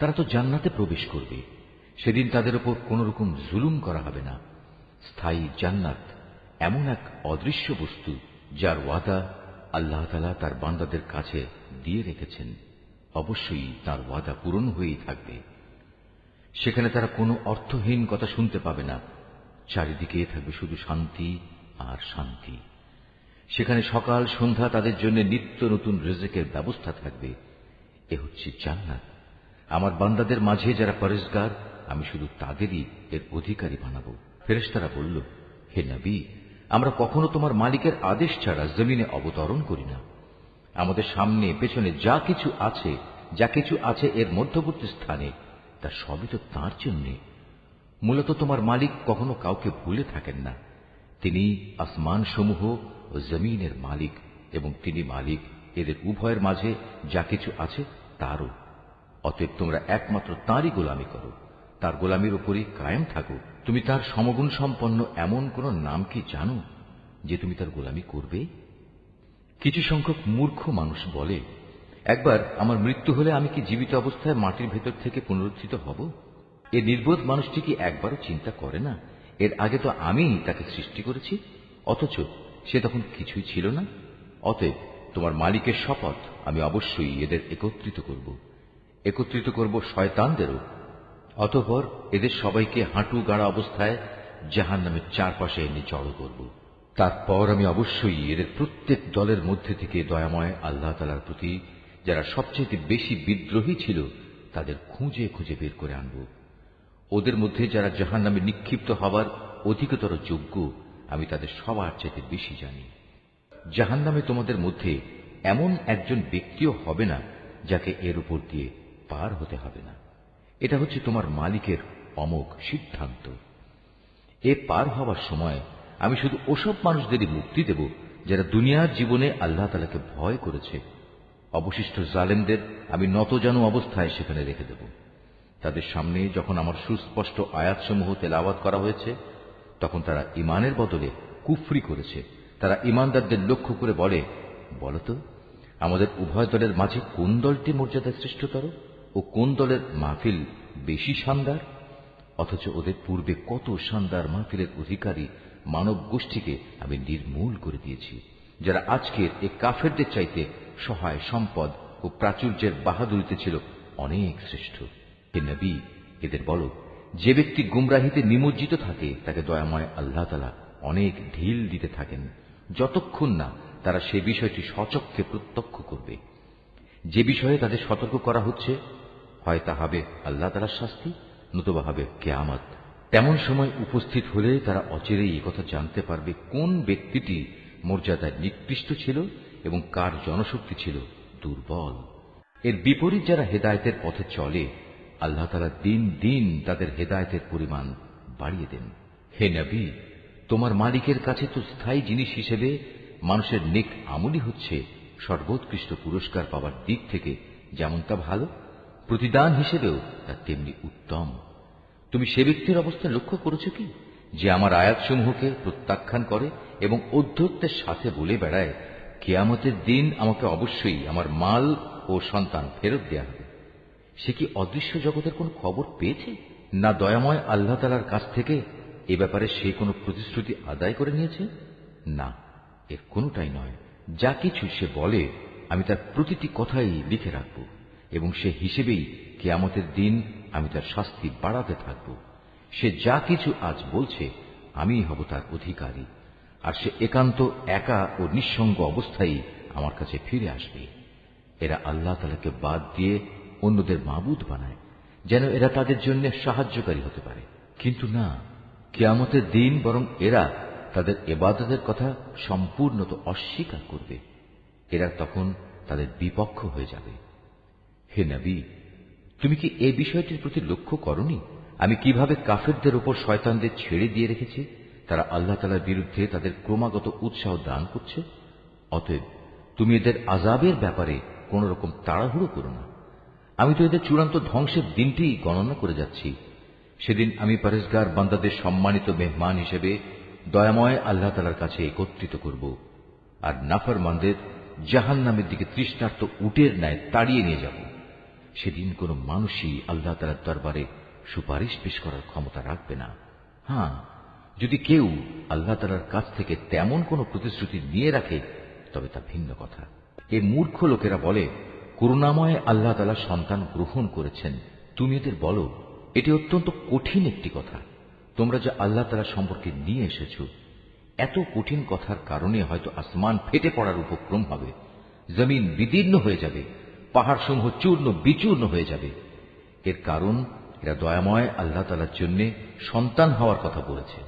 তারা তো জান্নাতে প্রবেশ করবে। সেদিন তাদের উপর কোন রকম জুলুম করা হবে না। স্থায়ী জান্নাত এমন এক অদৃশ্য বস্তু যার ওয়াদা আল্লাহ তাআলা তার বান্দাদের কাছে দিয়ে রেখেছেন। অবশ্যই তার ওয়াদা পূরণ হয়েই থাকবে। সেখানে তারা কোনো অর্থহীন কথা শুনতে পাবে না। চারিদিকে থাকবে শুধু শান্তি আর শান্তি। সেখানে সকাল সন্ধ্যা তাদের জন্য নিত্য নতুন রিজেকের ব্যবস্থা থাকবে। এ হচ্ছে জান্নাত। আমার বান্দাদের মাঝে যারা পরেজগার, আমি শুধু তাদেরই এর অধিকারী বানাবো। ফেরেশতারা বলল, হে নবী, আমরা কখনো তোমার মালিকের আদেশ ছাড়া জমিনে অবতরণ করি না। আমাদের সামনে পেছনে যা কিছু আছে এর মধ্যবর্তী স্থানে, তা সবই তো তাঁর জন্যে। মূলত তোমার মালিক কখনো কাউকে ভুলে থাকেন না। তিনি আসমান সমূহ ও জমিনের মালিক, এবং তিনি মালিক এদের উভয়ের মাঝে যা কিছু আছে তারও। অতএব তোমরা একমাত্র তাঁরই গোলামি করো, তার গোলামির উপরই কায়েম থাকো। তুমি তার সমগুণ সম্পন্ন এমন কোন নাম কি জানো যে তুমি তার গোলামি করবে? কিছু সংখ্যক মূর্খ মানুষ বলে, একবার আমার মৃত্যু হলে আমি কি জীবিত অবস্থায় মাটির ভেতর থেকে পুনরুত্থিত হব? এ নির্বোধ মানুষটি কি একবারও চিন্তা করে না এর আগে তো আমি তাকে সৃষ্টি করেছি, অথচ সে তখন কিছুই ছিল না? অতএব তোমার মালিকের শপথ, আমি অবশ্যই এদের একত্রিত করব শয়তানদেরও। অতঃপর এদের সবাইকে হাঁটু গাড়া অবস্থায় জাহান্নামের চারপাশে এনে জড়ো করব। তারপর আমি অবশ্যই এদের প্রত্যেক দলের মধ্যে থেকে দয়াময় আল্লাহ তাআলার প্রতি যারা সবচেয়ে বেশি বিদ্রোহী ছিল তাদের খুঁজে খুঁজে বের করে আনব। ওদের মধ্যে যারা জাহান্নামে নিক্ষিপ্ত হবার অধিকতর যোগ্য, আমি তাদের সবার চাইতে বেশি জানি। জাহান্নামে তোমাদের মধ্যে এমন একজন ব্যক্তিও হবে না যাকে এর উপর দিয়ে পার হতে হবে না। এটা হচ্ছে তোমার মালিকের অমোঘ সিদ্ধান্ত। এ পার হওয়ার সময় আমি শুধু ওসব মানুষদেরই মুক্তি দেব যারা দুনিয়ার জীবনে আল্লাহ তাআলাকে ভয় করেছে। অবশিষ্ট জালেমদের আমি নতজানু অবস্থায় সেখানে রেখে দেব। তাদের সামনে যখন আমার সুস্পষ্ট আয়াতসমূহ তেলাওয়াত করা হয়েছে, তখন তারা ঈমানের বদলে কুফরি করেছে। তারা ঈমানদারদের লক্ষ্য করে বলে, বলতো আমাদের উভয় দলের মাঝে কোন দলটি মর্যাদা শ্রেষ্ঠতর ও কোন দলের মাহফিল বেশি শানদার? অথচ ওদের পূর্বে কত শানদার মাহফিলের অধিকারী মানব গোষ্ঠীকে আমি নির্মূল করে দিয়েছি, যারা আজকের এ কাফেরদের চাইতে সহায় সম্পদ ও প্রাচুর্যের বাহাদুরিতে ছিল অনেক শ্রেষ্ঠ। হে নবী, এদের বলো, যে ব্যক্তি গুমরাহিতে নিমজ্জিত থাকে তাকে দয়াময় আল্লাহ তাআলা অনেক ঢিল দিতে থাকেন, যতক্ষণ না তারা সে বিষয়টি স্বচক্ষে প্রত্যক্ষ করবে। যে বিষয়ে তাদের সতর্ক করা হচ্ছে, হয় তা হবে আল্লাহ তাআলার শাস্তি, নতুবা হবে কিয়ামত। তেমন সময় উপস্থিত হলে তারা অচিরেই একথা জানতে পারবে কোন ব্যক্তিটি মর্যাদায় নিকৃষ্ট ছিল এবং কার জনশক্তি ছিল দুর্বল। এর বিপরীত যারা হেদায়েতের পথে চলে, আল্লাহ তাআলা দিন দিন তাদের হেদায়েতের পরিমাণ বাড়িয়ে দেন। হে নবী, তোমার মালিকের কাছে তো স্থায়ী জিনিস হিসেবে মানুষের নেক আমলই হচ্ছে সর্বোৎকৃষ্ট পুরস্কার পাওয়ার দিক থেকে যেমন তা ভালো, প্রতিদান হিসেবেও তা তেমনি উত্তম। তুমি সে ব্যক্তির অবস্থা লক্ষ্য করেছো কি, যে আমার আয়াতসমূহকে প্রত্যাখ্যান করে এবং ঔদ্ধত্যের সাথে বলে বেড়ায়, কিয়ামতের দিন আমাকে অবশ্যই আমার মাল ও সন্তান ফেরত দেয়া হবে? সে কি অদৃশ্য জগতের কোন খবর পেয়েছে? না দয়াময় আল্লাহ তাআলার কাছ থেকে এ ব্যাপারে সে কোনো প্রতিশ্রুতি আদায় করে নিয়েছে? না, এর কোনটাই নয়। যা কিছু সে বলে আমি তার প্রতিটি কথাই লিখে রাখব, এবং সে হিসেবেই কিয়ামতের দিন আমি তার শাস্তি বাড়াতে থাকব। সে যা কিছু আজ বলছে আমিই হব তার অধিকারী, আর সে একান্ত একা ও নিঃসঙ্গ অবস্থায় আমার কাছে ফিরে আসবে। এরা আল্লাহ তাআলাকে বাদ দিয়ে অন্যদের মাবুদ বানায়, যেন এরা তাদের জন্য সাহায্যকারী হতে পারে। কিন্তু না, কিয়ামতের দিন বরং এরা তাদের ইবাদতের কথা সম্পূর্ণত অস্বীকার করবে। এরা তখন তাদের বিপক্ষ হয়ে যাবে। হে নবী, তুমি কি এই বিষয়টির প্রতি লক্ষ্য করনি আমি কিভাবে কাফেরদের উপর শয়তানদের ছেড়ে দিয়ে রেখেছি? তারা আল্লাহ তাআলার বিরুদ্ধে তাদের ক্রমাগত উৎসাহ দান করছে। অতএব তুমি এদের আযাবের ব্যাপারে কোন রকম তাড়াহুড়ো করো না। আমি তো এদের চূড়ান্ত ধ্বংসের দিনটি গণনা করে যাচ্ছি। সেদিন আমি পরেশগার বান্দাদের সম্মানিত মেহমান হিসেবে দয়াময় আল্লাহ তাআলার কাছে একত্রিত করব, আর নাফরমানদের জাহান্নামের দিকে তৃষ্ণার্ত উটের ন্যায় তাড়িয়ে নিয়ে যাব। সেদিন কোন মানুষই আল্লাহ তাআলার দরবারে সুপারিশ পেশ করার ক্ষমতা রাখবে না। হ্যাঁ, যদি কেউ আল্লাহ তাআলার কাছ থেকে তেমন কোন প্রতিশ্রুতি নিয়ে রাখে তবে তা ভিন্ন কথা। এই মূর্খ লোকেরা বলে, করুণাময় আল্লাহ তাআলা সন্তান গ্রহণ করেছেন। তুমি এদের বলো, এটি অত্যন্ত কঠিন একটি কথা তোমরা যা আল্লাহ তাআলা সম্পর্কে নিয়ে এসেছ। এত কঠিন কথার কারণে হয়তো আসমান ফেটে পড়ার উপক্রম হবে, জমিন বিদীর্ণ হয়ে যাবে, পাহাড় সমূহ চূর্ণ বিচূর্ণ হয়ে যাবে। এর কারণ এরা দয়াময় আল্লাহ তাআলার জন্য সন্তান হওয়ার কথা বলেছে,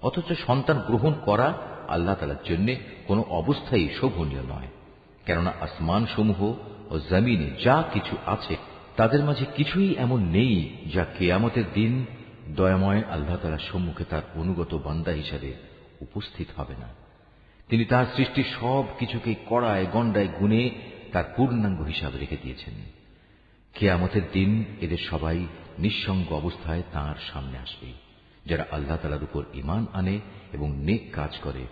অথচ সন্তান গ্রহণ করা আল্লাহ তাআলার জন্য কোনো অবস্থায় শোভনীয় নয়। কেননা আসমান সমূহ ও জমিনে যা কিছু আছে তাদের মাঝে কিছুই এমন নেই যা কিয়ামতের দিন দয়াময় আল্লাহ তাআলার সম্মুখে তার অনুগত বান্দা হিসাবে উপস্থিত হবে না। তিনি তার সৃষ্টি সব কিছুকে কড়ায় গণ্ডায় গুনে তার পূর্ণাঙ্গ হিসাবে রেখে দিয়েছেন। কিয়ামতের দিন এদের সবাই নিঃসঙ্গ অবস্থায় তাঁর সামনে আসবে। যারা আল্লাহ তাআলার উপর ঈমান আনে এবং নেক কাজ করে,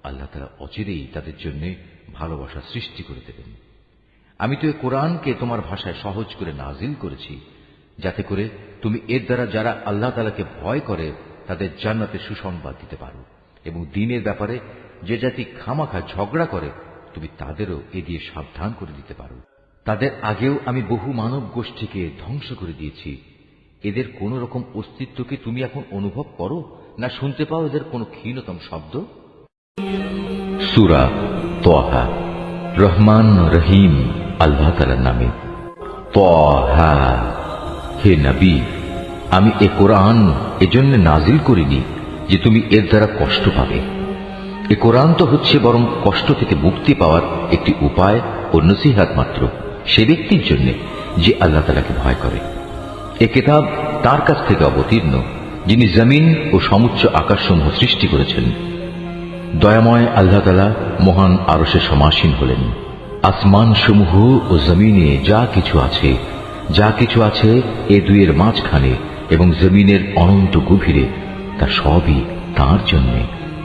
আল্লাহ তাআলা অচিরেই তাদের জন্য ভালোবাসা সৃষ্টি করে দেবেন। আমি তো এই কোরআনকে তোমার ভাষায় সহজ করে নাজিল করেছি, যাতে করে তুমি এর দ্বারা যারা আল্লাহ তাআলাকে ভয় করে তাদের জান্নাতের সুসংবাদ দিতে পারো, এবং দ্বীনের ব্যাপারে যে জাতি খামাখা ঝগড়া করে তুমি তাদেরও এ দিয়ে সাবধান করে দিতে পারো। তাদের আগেও আমি বহু মানব গোষ্ঠীকে ধ্বংস করে দিয়েছি। এদের কোন রকম অস্তিত্বকে তুমি এখন অনুভব করো না শুনতে পাও এদের কোনো ক্ষীণতম শব্দ? সূরা তাহা, রহমান রহিম আল্লাহ তাআলার নামে। তাহা, হে নবী, আমি এ কোরআন এজন্য নাজিল করিনি যে তুমি এর দ্বারা কষ্ট পাবে। এ কোরআন তো হচ্ছে বরং কষ্ট থেকে মুক্তি পাওয়ার একটি উপায় ও নসিহত মাত্র সে ব্যক্তির জন্য যে আল্লাহ তাআলাকে ভয় করে। এ কিতাব তার কাছ থেকে অবতীর্ণ যিনি জমিন ও সমুচ্চ আকাশসমূহ সৃষ্টি করেছেন। দয়াময় আল্লাহ তাআলা মহান আরশে সমাসীন হলেন। আসমান সমূহ ও জমিনে যা কিছু আছে এ দুইয়ের মাঝখানে এবং জমিনের অনন্ত গভীরে, তা সবই তাঁর জন্য।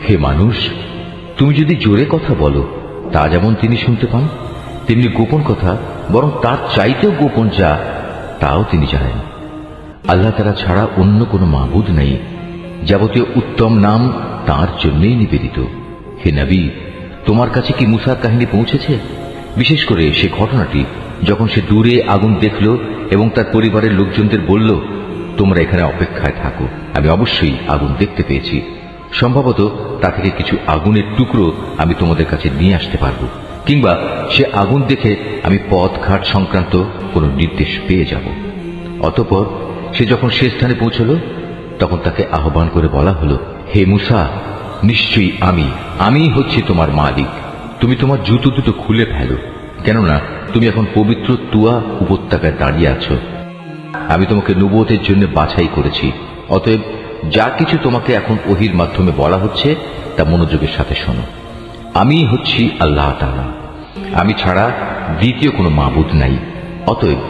হে মানুষ, তুমি যদি জোরে কথা বলো তা যেমন তিনি শুনতে পান, তেমনি গোপন কথা বরং তার চাইতেও গোপন যা তাও তিনি জানেন। আল্লাহ তাআলা ছাড়া অন্য কোনো মাবুদ নেই। যাবতীয় উত্তম নাম তাঁর জন্যই নিবেদিত। হে নবী, তোমার কাছে কি মুসার কাহিনী পৌঁছেছে? বিশেষ করে সে ঘটনাটি যখন সে দূরে আগুন দেখল এবং তার পরিবারের লোকজনদের বলল, তোমরা এখানে অপেক্ষায় থাকো, আমি অবশ্যই আগুন দেখতে পেয়েছি। সম্ভবত তা থেকে কিছু আগুনের টুকরো আমি তোমাদের কাছে নিয়ে আসতে পারব, কিংবা সে আগুন দেখে আমি পথঘাট সংক্রান্ত কোনো নির্দেশ পেয়ে যাব। অতঃপর সে যখন সে স্থানে পৌঁছল তখন তাকে আহ্বান করে বলা হলো, হে মুসা, নিশ্চয়ই আমি হচ্ছি তোমার মালিক। তুমি তোমার জুতো দুটো খুলে ফেলো, কেননা তুমি এখন পবিত্র তুয়া উপত্যকায় দাঁড়িয়ে আছো। আমি তোমাকে নবুয়তের জন্য বাছাই করেছি। অতএব যা কিছু তোমাকে এখন ওহীর মাধ্যমে বলা হচ্ছে তা মনোযোগের সাথে শোনো। আমি হচ্ছি আল্লাহ তাআলা, আমি ছাড়া দ্বিতীয় কোনো মাবুদ নাই। অতএব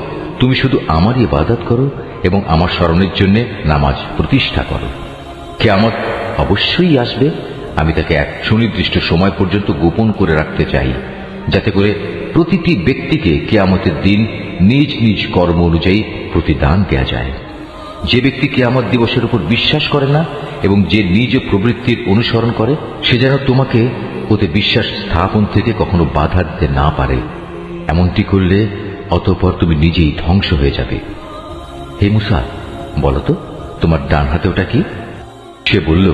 তুমি শুধু আমারই ইবাদত করো এবং আমার স্মরণের জন্য নামাজ প্রতিষ্ঠা করো। কিয়ামত অবশ্যই আসবে, আমি তাকে এক সুনির্দিষ্ট সময় পর্যন্ত গোপন করে রাখতে চাই, যাতে করে প্রতিটি ব্যক্তিকে কিয়ামতের দিন নিজ নিজ কর্ম অনুযায়ী প্রতিদান দেয়া যায়। যে ব্যক্তি কিয়ামত দিবসের উপর বিশ্বাস করে না এবং যে নিজ প্রবৃত্তির অনুসরণ করে, সে যেন তোমাকে ওতে বিশ্বাস স্থাপন থেকে কখনো বাধা দিতে না পারে। এমনটি করলে অতঃপর তুমি নিজেই ধ্বংস হয়ে যাবে। হে মুসা, বলতো তোমার ডান হাতে ওটা কি? সে বলল,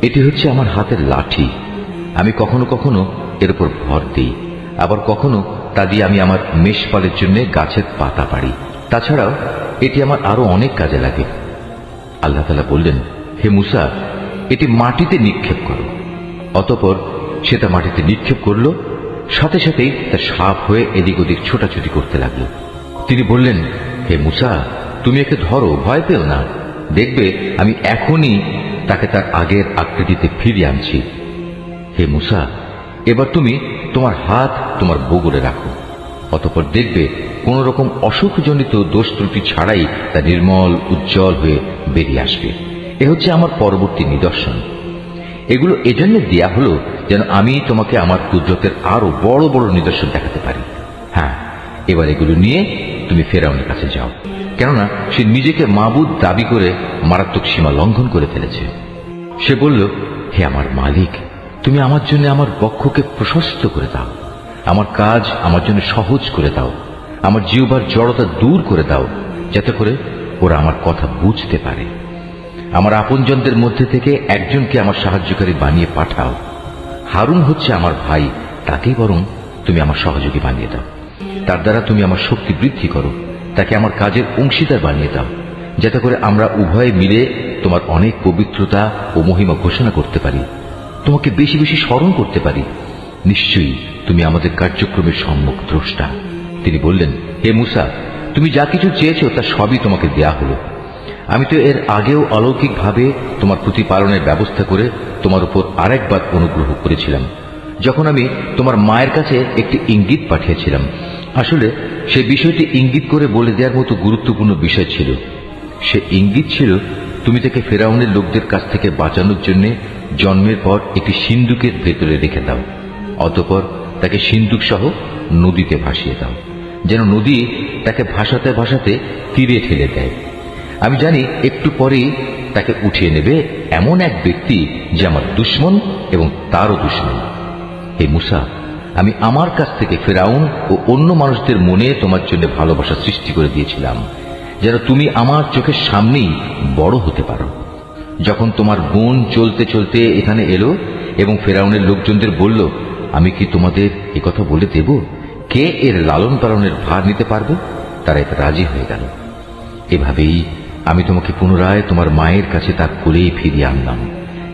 এটি হচ্ছে আমার হাতের লাঠি। আমি কখনো কখনো এর উপর ভর দিই, আবার কখনো তা দিয়ে আমি আমার মেষপালের জন্য গাছের পাতা পাড়ি। তাছাড়াও এটি আমার আরো অনেক কাজে লাগে। আল্লাহ তাআলা বললেন, হে মুসা, এটি মাটিতে নিক্ষেপ করো। অতঃপর সে তা মাটিতে নিক্ষেপ করল, সাথে সাথেই তা সাপ হয়ে এদিক ওদিক ছোটাছুটি করতে লাগলো। তিনি বললেন, হে মুসা, তুমি একে ধরো, ভয় পেও না, দেখবে আমি এখনই তাকে তার আগের আকৃতিতে ফিরিয়ে আনছি। হে মুসা, এবার তুমি তোমার হাত তোমার বগলে রাখো। অতঃপর দেখবে কোন রকম অসুখজনিত দোষ ত্রুটি ছাড়াই তা নির্মল উজ্জ্বল হয়ে বেরিয়ে আসবে। এ হচ্ছে আমার পরবর্তী নিদর্শন। এগুলো এজন্য দেয়া হলো যেন আমি তোমাকে আমার কুদরতের আরো বড় বড় নিদর্শন দেখাতে পারি। হ্যাঁ, এবার এগুলো নিয়ে তুমি ফেরাউনের কাছে যাও, কেননা সে নিজেকে মাবুদ দাবি করে মারাত্মক সীমা লঙ্ঘন করে ফেলেছে। সে বলল, হে আমার মালিক, তুমি আমার জন্য আমার বক্ষকে প্রশস্ত করে দাও, আমার কাজ আমার জন্য সহজ করে দাও, আমার জিহ্বার জড়তা দূর করে দাও, যাতে করে ওরা আমার কথা বুঝতে পারে। আমার আপনজনদের মধ্যে থেকে একজনকে আমার সাহায্যকারী বানিয়ে পাঠাও। হারুন হচ্ছে আমার ভাই, তাকেই বরং তুমি আমার সহযোগী বানিয়ে দাও। তার দ্বারা তুমি আমার শক্তি বৃদ্ধি করো, তাকে আমার কাজের অংশীদার বানিয়ে দাও, যাতে করে আমরা উভয়ে মিলে তোমার অনেক পবিত্রতা ও মহিমা ঘোষণা করতে পারি, তোমাকে বেশি বেশি স্মরণ করতে পারি। নিশ্চয়ই তুমি আমাদের কার্যক্রমের সম্মুখ দ্রষ্টা। তিনি বললেন, হে মুসা, তুমি যা কিছু চেয়েছো তা সবই তোমাকে দেয়া হলো। আমি তো এর আগেও অলৌকিকভাবে তোমার প্রতিপালনের ব্যবস্থা করে তোমার উপর আরেকবার অনুগ্রহ করেছিলাম, যখন আমি তোমার মায়ের কাছে একটি ইঙ্গিত পাঠিয়েছিলাম। আসলে সে বিষয়টি ইঙ্গিত করে বলে দেওয়ার মতো গুরুত্বপূর্ণ বিষয় ছিল। সে ইঙ্গিত ছিল, তুমি তাকে ফেরাউনের লোকদের কাছ থেকে বাঁচানোর জন্য জন্মের পর একটি সিন্দুকের ভেতরে রেখে দাও, অতঃপর তাকে সিন্দুক সহ নদীতে ভাসিয়ে দাও, যেন নদী তাকে ভাসাতে ভাসাতে তীরে ঠেলে দেয়। আমি জানি একটু পরেই তাকে উঠিয়ে নেবে এমন এক ব্যক্তি যে আমার দুশমন এবং তারও দুশমন। হে মুসা, আমি আমার কাছ থেকে ফেরাউন ও অন্য মানুষদের মনে তোমার জন্য ভালোবাসা সৃষ্টি করে দিয়েছিলাম, যেন তুমি আমার চোখের সামনেই বড় হতে পারো। যখন তোমার বোন চলতে চলতে এখানে এলো এবং ফেরাউনের লোকজনদের বলল, আমি কি তোমাদের একথা বলে দেব কে এর লালন পালনের ভার নিতে পারবে, তারা এতে রাজি হয়ে গেল। এভাবেই আমি তোমাকে পুনরায় তোমার মায়ের কাছে তার কোলেই ফিরিয়ে আনলাম,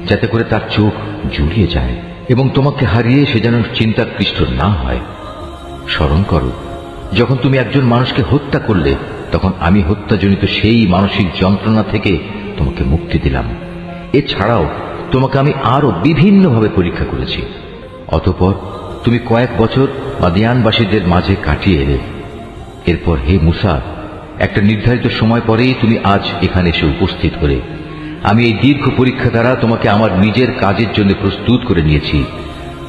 যাতে করে তার চোখ জুড়িয়ে যায় এবং তোমাকে হারিয়ে সে যেন চিন্তাক্লিষ্ট না হয়। স্মরণ করো, যখন তুমি একজন মানুষকে হত্যা করলে, তখন আমি হত্যাজনিত সেই মানসিক যন্ত্রণা থেকে তোমাকে মুক্তি দিলাম। এছাড়াও তোমাকে আমি আরো বিভিন্নভাবে পরীক্ষা করেছি। অতঃপর তুমি কয়েক বছর মাদিয়ানবাসীদের মাঝে কাটিয়ে এলে। এরপর হে মুসা, একটা নির্ধারিত সময় পরেই তুমি আজ এখানে এসে উপস্থিত হলে। আমি এই দীর্ঘ পরীক্ষা দ্বারা তোমাকে আমার নিজের কাজের জন্য প্রস্তুত করে নিয়েছি।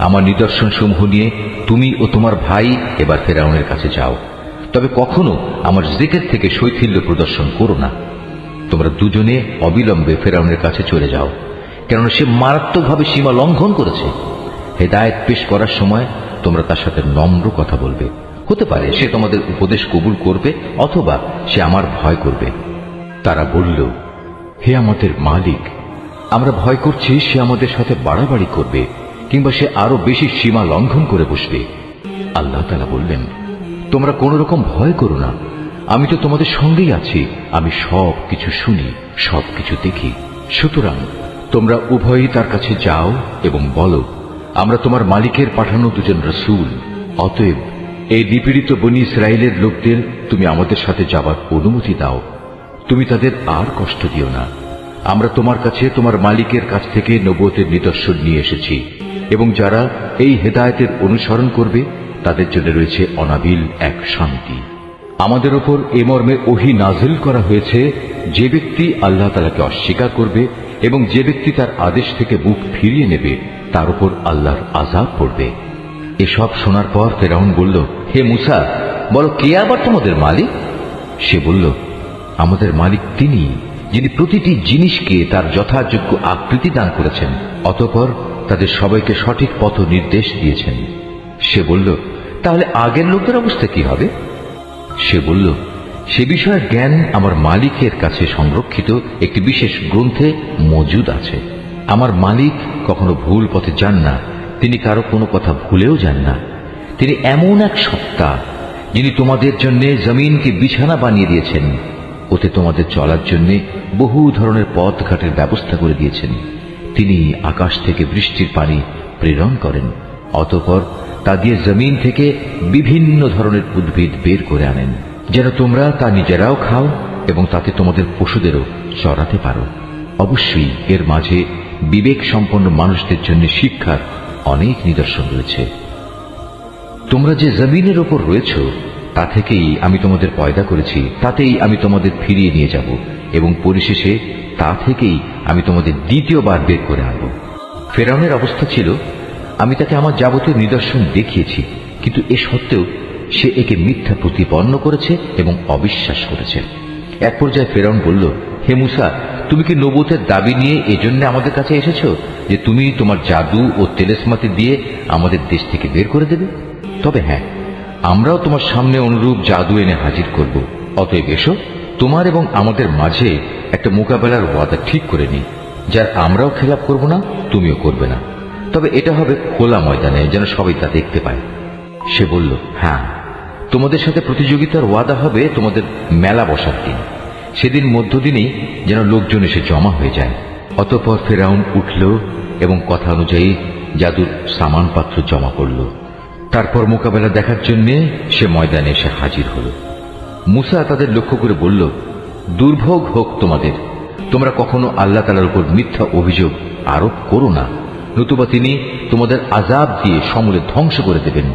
আমার নিদর্শন সমূহ নিয়ে তুমি ও তোমার ভাই এবার ফেরাউনের কাছে যাও, তবে কখনো আমার জিকির থেকে শৈথিল্য প্রদর্শন করো না। তোমরা দুজনে অবিলম্বে ফেরাউনের কাছে চলে যাও, কেননা সে মারাত্মকভাবে সীমা লঙ্ঘন করেছে। হেদায়েত পেশ করার সময় তোমরা তার সাথে নম্র কথা বলবে। হতে পারে সে তোমাদের উপদেশ কবুল করবে, অথবা সে আমার ভয় করবে। তারা বলল, হে আমাদের মালিক, আমরা ভয় করছি সে আমাদের সাথে বাড়াবাড়ি করবে, কিংবা সে আরো বেশি সীমা লঙ্ঘন করে বসবে। আল্লাহ তাআলা বললেন, তোমরা কোন রকম ভয় করো না, আমি তো তোমাদের সঙ্গেই আছি। আমি সব কিছু শুনি, সব কিছু দেখি। সুতরাং তোমরা উভয়ই তার কাছে যাও এবং বলো, আমরা তোমার মালিকের পাঠানো দুজন রাসূল। অতএব এই নিপীড়িত বনী ইসরায়েলের লোকদের তুমি আমাদের সাথে যাবার অনুমতি দাও। তুমি তাদের আর কষ্ট দিও না। আমরা তোমার কাছে তোমার মালিকের কাছ থেকে নবুয়তের নিদর্শন নিয়ে এসেছি, এবং যারা এই হেদায়েতের অনুসরণ করবে তাদের জন্য রয়েছে অনাবিল এক শান্তি। আমাদের উপর এ মর্মে ওহী নাজিল করা হয়েছে, যে ব্যক্তি আল্লাহ তাআলাকে অস্বীকার করবে এবং যে ব্যক্তি তার আদেশ থেকে মুখ ফিরিয়ে নেবে, তার উপর আল্লাহর আযাব পড়বে। এসব শোনার পর ফেরাউন বলল, হে মুসা, বলো কে আবার তোমাদের মালিক? সে বলল, আমাদের মালিক তিনি, যিনি প্রতিটি জিনিসকে তার যথাযোগ্য আকৃতি দান করেছেন, অতঃপর তাদের সবাইকে সঠিক পথ নির্দেশ দিয়েছেন। সে বলল, তাহলে আগের লোকদের অবস্থা কি হবে? সে বলল, সে বিষয়ে জ্ঞান আমার মালিকের কাছে সংরক্ষিত একটি বিশেষ গ্রন্থে মজুদ আছে। আমার মালিক কখনো ভুল পথে যান না, তিনি কারো কোনো কথা ভুলেও যান না। তিনি এমন এক সত্তা, যিনি তোমাদের জন্য জমিনকে বিছানা বানিয়ে দিয়েছেন, ওতে তোমাদের চলার জন্য বহু ধরনের পথ ঘাটের ব্যবস্থা করে দিয়েছেন। তিনি আকাশ থেকে বৃষ্টির পানি প্রেরণ করেন, অতঃপর তা দিয়ে জমিন থেকে বিভিন্ন ধরনের উদ্ভিদ বের করে আনেন, যেন তোমরা তা নিজেরাও খাও এবং তাতে তোমাদের পশুদেরও চড়াতে পারো। অবশ্যই এর মাঝে বিবেক সম্পন্ন মানুষদের জন্য শিক্ষার অনেক নিদর্শন রয়েছে। তোমরা যে জমিনের ওপর রয়েছ তা থেকেই আমি তোমাদের পয়দা করেছি, তাতেই আমি তোমাদের ফিরিয়ে নিয়ে যাব এবং পরিশেষে তা থেকেই আমি তোমাদের দ্বিতীয়বার বের করে আনব। ফেরাউনের অবস্থা ছিল, আমি তাকে আমার যাবতীয় নিদর্শন দেখিয়েছি, কিন্তু এ সত্ত্বেও সে একে মিথ্যা প্রতিপন্ন করেছে এবং অবিশ্বাস করেছে। এক পর্যায়ে ফেরাউন বলল, হে মুসা, তুমি কি নবুয়তের দাবি নিয়ে এজন্য আমাদের কাছে এসেছ যে তুমি তোমার জাদু ও তেলেসমাতি দিয়ে আমাদের দেশ থেকে বের করে দেবে? তবে হ্যাঁ, আমরাও তোমার সামনে অনুরূপ জাদু এনে হাজির করব। অতএব এসো, তোমার এবং আমাদের মাঝে একটা মোকাবেলার ওয়াদা ঠিক করে নিই, যার আমরাও খেলাপ করব না, তুমিও করবে না। তবে এটা হবে খোলা ময়দানে, যেন সবাই তা দেখতে পায়। সে বলল, হ্যাঁ, তোমাদের সাথে প্রতিযোগিতার ওয়াদা হবে তোমাদের মেলা বসার দিন। সেদিন মধ্যদিনেই যেন লোকজন এসে জমা হয়ে যায়। অতঃপর ফেরাউন উঠল এবং কথা অনুযায়ী জাদুর সামানপত্র জমা করল। তারপর মোকাবেলা দেখার জন্য সে ময়দানে এসে হাজির হল। মুসা তাদের লক্ষ্য করে বলল, দুর্ভোগ হোক তোমাদের, তোমরা কখনো আল্লাহ তাআলার উপর মিথ্যা অভিযোগ আরোপ করো না, নতুবা তিনি তোমাদের আযাব দিয়ে সমূলে ধ্বংস করে দেবেন।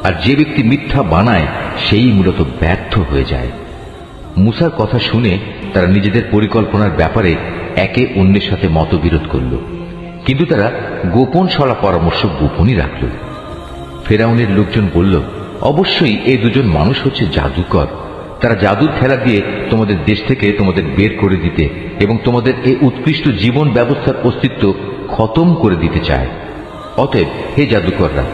আর যে ব্যক্তি মিথ্যা বানায় সেই মূলত ব্যর্থ হয়ে যায়। মুসার কথা শুনে তারা নিজেদের পরিকল্পনার ব্যাপারে একে অন্যের সাথে মতবিরোধ করল, কিন্তু তারা গোপন সলা পরামর্শ গোপনই রাখল। ফেরাউনের লোকজন বলল, অবশ্যই এই দুজন মানুষ হচ্ছে জাদুকর। তারা জাদুর খেলা দিয়ে তোমাদের দেশ থেকে তোমাদের বের করে দিতে এবং তোমাদের এই উৎকৃষ্ট জীবন ব্যবস্থার অস্তিত্ব খতম করে দিতে চায়। অতএব হে জাদুকররা,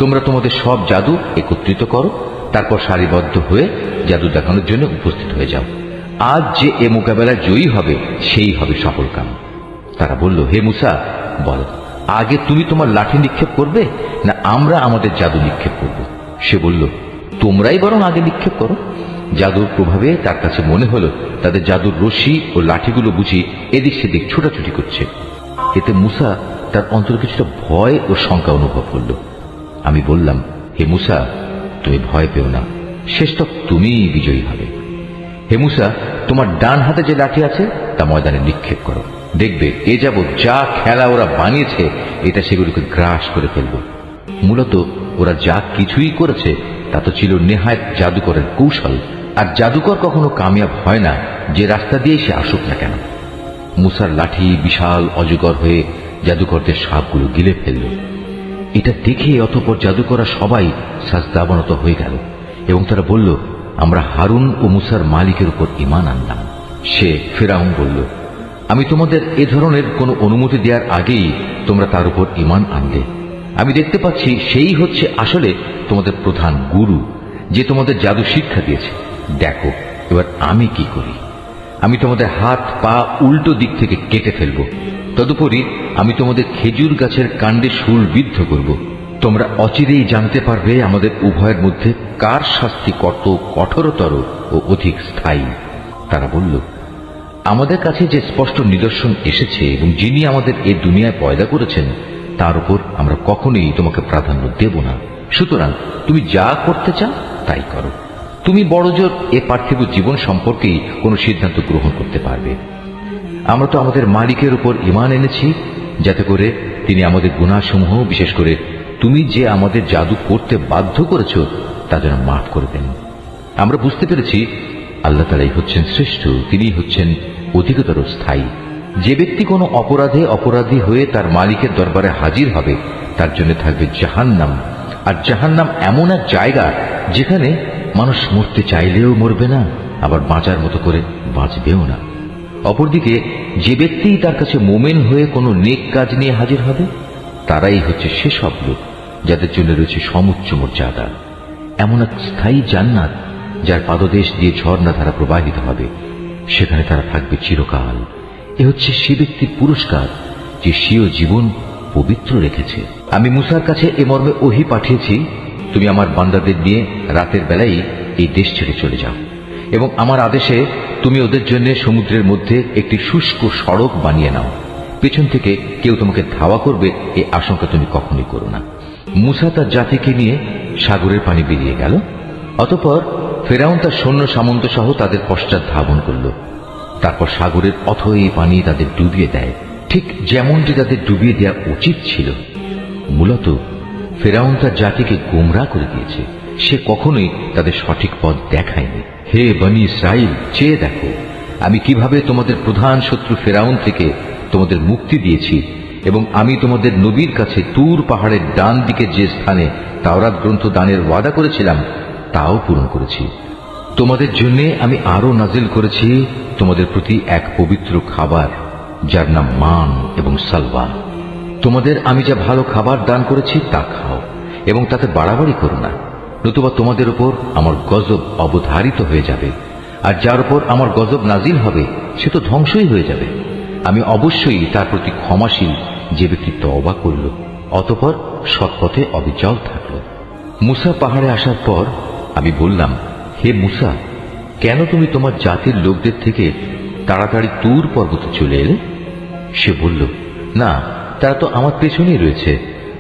তোমরা তোমাদের সব জাদু একত্রিত করো, তারপর সারিবদ্ধ হয়ে জাদু দেখানোর জন্য উপস্থিত হয়ে যাও। আজ যে এ মোকাবেলায় জয়ী হবে সেই হবে সফল কাম। তারা বলল, হে মুসা, বল, আগে তুমি তোমার লাঠি নিক্ষেপ করবে না আমরা আমাদের জাদু নিক্ষেপ করব? সে বলল, তোমরাই বরং আগে নিক্ষেপ করো। জাদুর প্রভাবে তার কাছে মনে হলো তাদের জাদুর রশি ও লাঠিগুলো বুঝি এদিক সেদিক ছোটাছুটি করছে। এতে মুসা তার অন্তরে কিছুটা ভয় ও শঙ্কা অনুভব করল। আমি বললাম, হে মুসা, তুমি ভয় পেও না, শেষ তক তুমিই বিজয়ী হবে। হে মুসা, তোমার ডান হাতে যে লাঠি আছে তা ময়দানে নিক্ষেপ করো, দেখবে এ যাবৎ যা খেলা ওরা বানিয়েছে এটা সেগুলোকে গ্রাস করে ফেলব। মূলত ওরা যা কিছুই করেছে তা তো ছিল নেহায়েত জাদুকরের কৌশল, আর জাদুকর কখনো কামিয়াব হয় না যে রাস্তা দিয়ে সে আসুক না কেন। মুসার লাঠি বিশাল অজগর হয়ে জাদুকরদের সাপগুলো গিলে ফেলল। এটা দেখে অতঃপর জাদুকররা সবাই সাজদাবনত হয়ে গেল এবং তারা বলল, আমরা হারুন ও মুসার মালিকের উপর ঈমান আনলাম। সে ফেরাউন বলল, আমি তোমাদের এ ধরনের কোনো অনুমতি দেওয়ার আগেই তোমরা তার উপর ঈমান আনলে। আমি দেখতে পাচ্ছি সেই হচ্ছে আসলে তোমাদের প্রধান গুরু, যে তোমাদের জাদু শিক্ষা দিয়েছে। দেখো এবার আমি কি করি। আমি তোমাদের হাত পা উল্টো দিক থেকে কেটে ফেলব। তদুপরি আমি তোমাদের খেজুর গাছের কাণ্ডে শুল বিদ্ধ করব। তোমরা অচিরেই জানতে পারবে আমাদের উভয়ের মধ্যে কার শাস্তি কত কঠোরতর ও অধিক স্থায়ী। তারা বলল, আমাদের কাছে যে স্পষ্ট নিদর্শন এসেছে এবং যিনি আমাদের এই দুনিয়ায় পয়দা করেছেন তার উপর আমরা কখনোই তোমাকে প্রাধান্য দেব না। সুতরাং তুমি যা করতে চাও তাই করো। তুমি বড়জোর এ পার্থিব জীবন সম্পর্কেই কোনো সিদ্ধান্ত গ্রহণ করতে পারবে। আমরা তো আমাদের মালিকের উপর ঈমান এনেছি যাতে করে তিনি আমাদের গুনাহসমূহ, বিশেষ করে তুমি যে আমাদের জাদু করতে বাধ্য করেছ তা যেন মাফ করে দেন। আমরা বুঝতে পেরেছি আল্লাহ তাআলাই হচ্ছেন শ্রেষ্ঠ, তিনি হচ্ছেন অধিকতর স্থায়ী। যে ব্যক্তি কোনো অপরাধে অপরাধী হয়ে তার মালিকের দরবারে হাজির হবে তার জন্য থাকবে জাহান্নাম। আর জাহান্নাম এমন এক জায়গা যেখানে মানুষ মরতে চাইলেও মরবে না, আবার বাঁচার মতো করে বাঁচবেও না। অপরদিকে যে ব্যক্তি তার কাছে মোমেন হয়ে কোনো নেক কাজ নিয়ে হাজির হবে তারাই হচ্ছে সেসব লোক যাদের জন্য রয়েছে সমুচ্চ মর্যাদা, এমন এক স্থায়ী জান্নাত যার পাদদেশ দিয়ে ঝর্ণা ধারা প্রবাহিত হবে, সেখানে তারা থাকবে চিরকাল। এ হচ্ছে সে ব্যক্তির পুরস্কার যে স্বীয় জীবন পবিত্র রেখেছে। আমি মুসার কাছে এ মর্মে ওহী পাঠিয়েছি, তুমি আমার বান্দাদের নিয়ে রাতের বেলায় এই দেশ ছেড়ে চলে যাও এবং আমার আদেশে তুমি ওদের জন্য সমুদ্রের মধ্যে একটি শুষ্ক সড়ক বানিয়ে নাও। পেছন থেকে কেউ তোমাকে ধাওয়া করবে এই আশঙ্কা তুমি কখনোই করো না। মুসা তার জাতিকে নিয়ে সাগরের পানি বেরিয়ে গেল। অতঃপর ফেরাউন তার সৈন্য সামন্ত সহ তাদের পশ্চাৎ ধাবন করল। তারপর সাগরের অথই পানি তাদের ডুবিয়ে দেয়, ঠিক যেমনটি তাদের ডুবিয়ে দেওয়া উচিত ছিল। মূলত ফেরাউন তার জাতিকে গোমরাহ করে দিয়েছে। সে কখনোই তাদের সঠিক পথ দেখায়নি। হে বনী ইসরাইল, চেয়ে দেখো আমি কিভাবে তোমাদের প্রধান শত্রু ফেরাউন থেকে তোমাদের মুক্তি দিয়েছি, এবং আমি তোমাদের নবীর কাছে তুর পাহাড়ের ডান দিকে যে স্থানে তাওরাত গ্রন্থ দানের ওয়াদা করেছিলাম তাও পূরণ করেছি। তোমাদের জন্য আমি আরো নাজিল করেছি তোমাদের প্রতি এক পবিত্র খাবার, যার নাম মান এবং সালওয়া। তোমাদের আমি যা ভালো খাবার দান করেছি তা খাও, এবং তাতে বাড়াবাড়ি করো না, নতুবা তোমাদের উপর আমার গজব অবধারিত হয়ে যাবে, আর যার উপর আমার গজব নাজিল হবে সে তো ধ্বংসই হয়ে যাবে। আমি অবশ্যই তার প্রতি ক্ষমাশীল যে ব্যক্তি তওবা করল, অতঃপর সৎপথে অবিচল থাকল। মুসা পাহাড়ে আসার পর আমি বললাম, হে মুসা, কেন তুমি তোমার জাতির লোকদের থেকে তাড়াতাড়ি তুর পর্বতে চলে এলে? সে বলল, না, তারা তো আমার পেছনেই রয়েছে।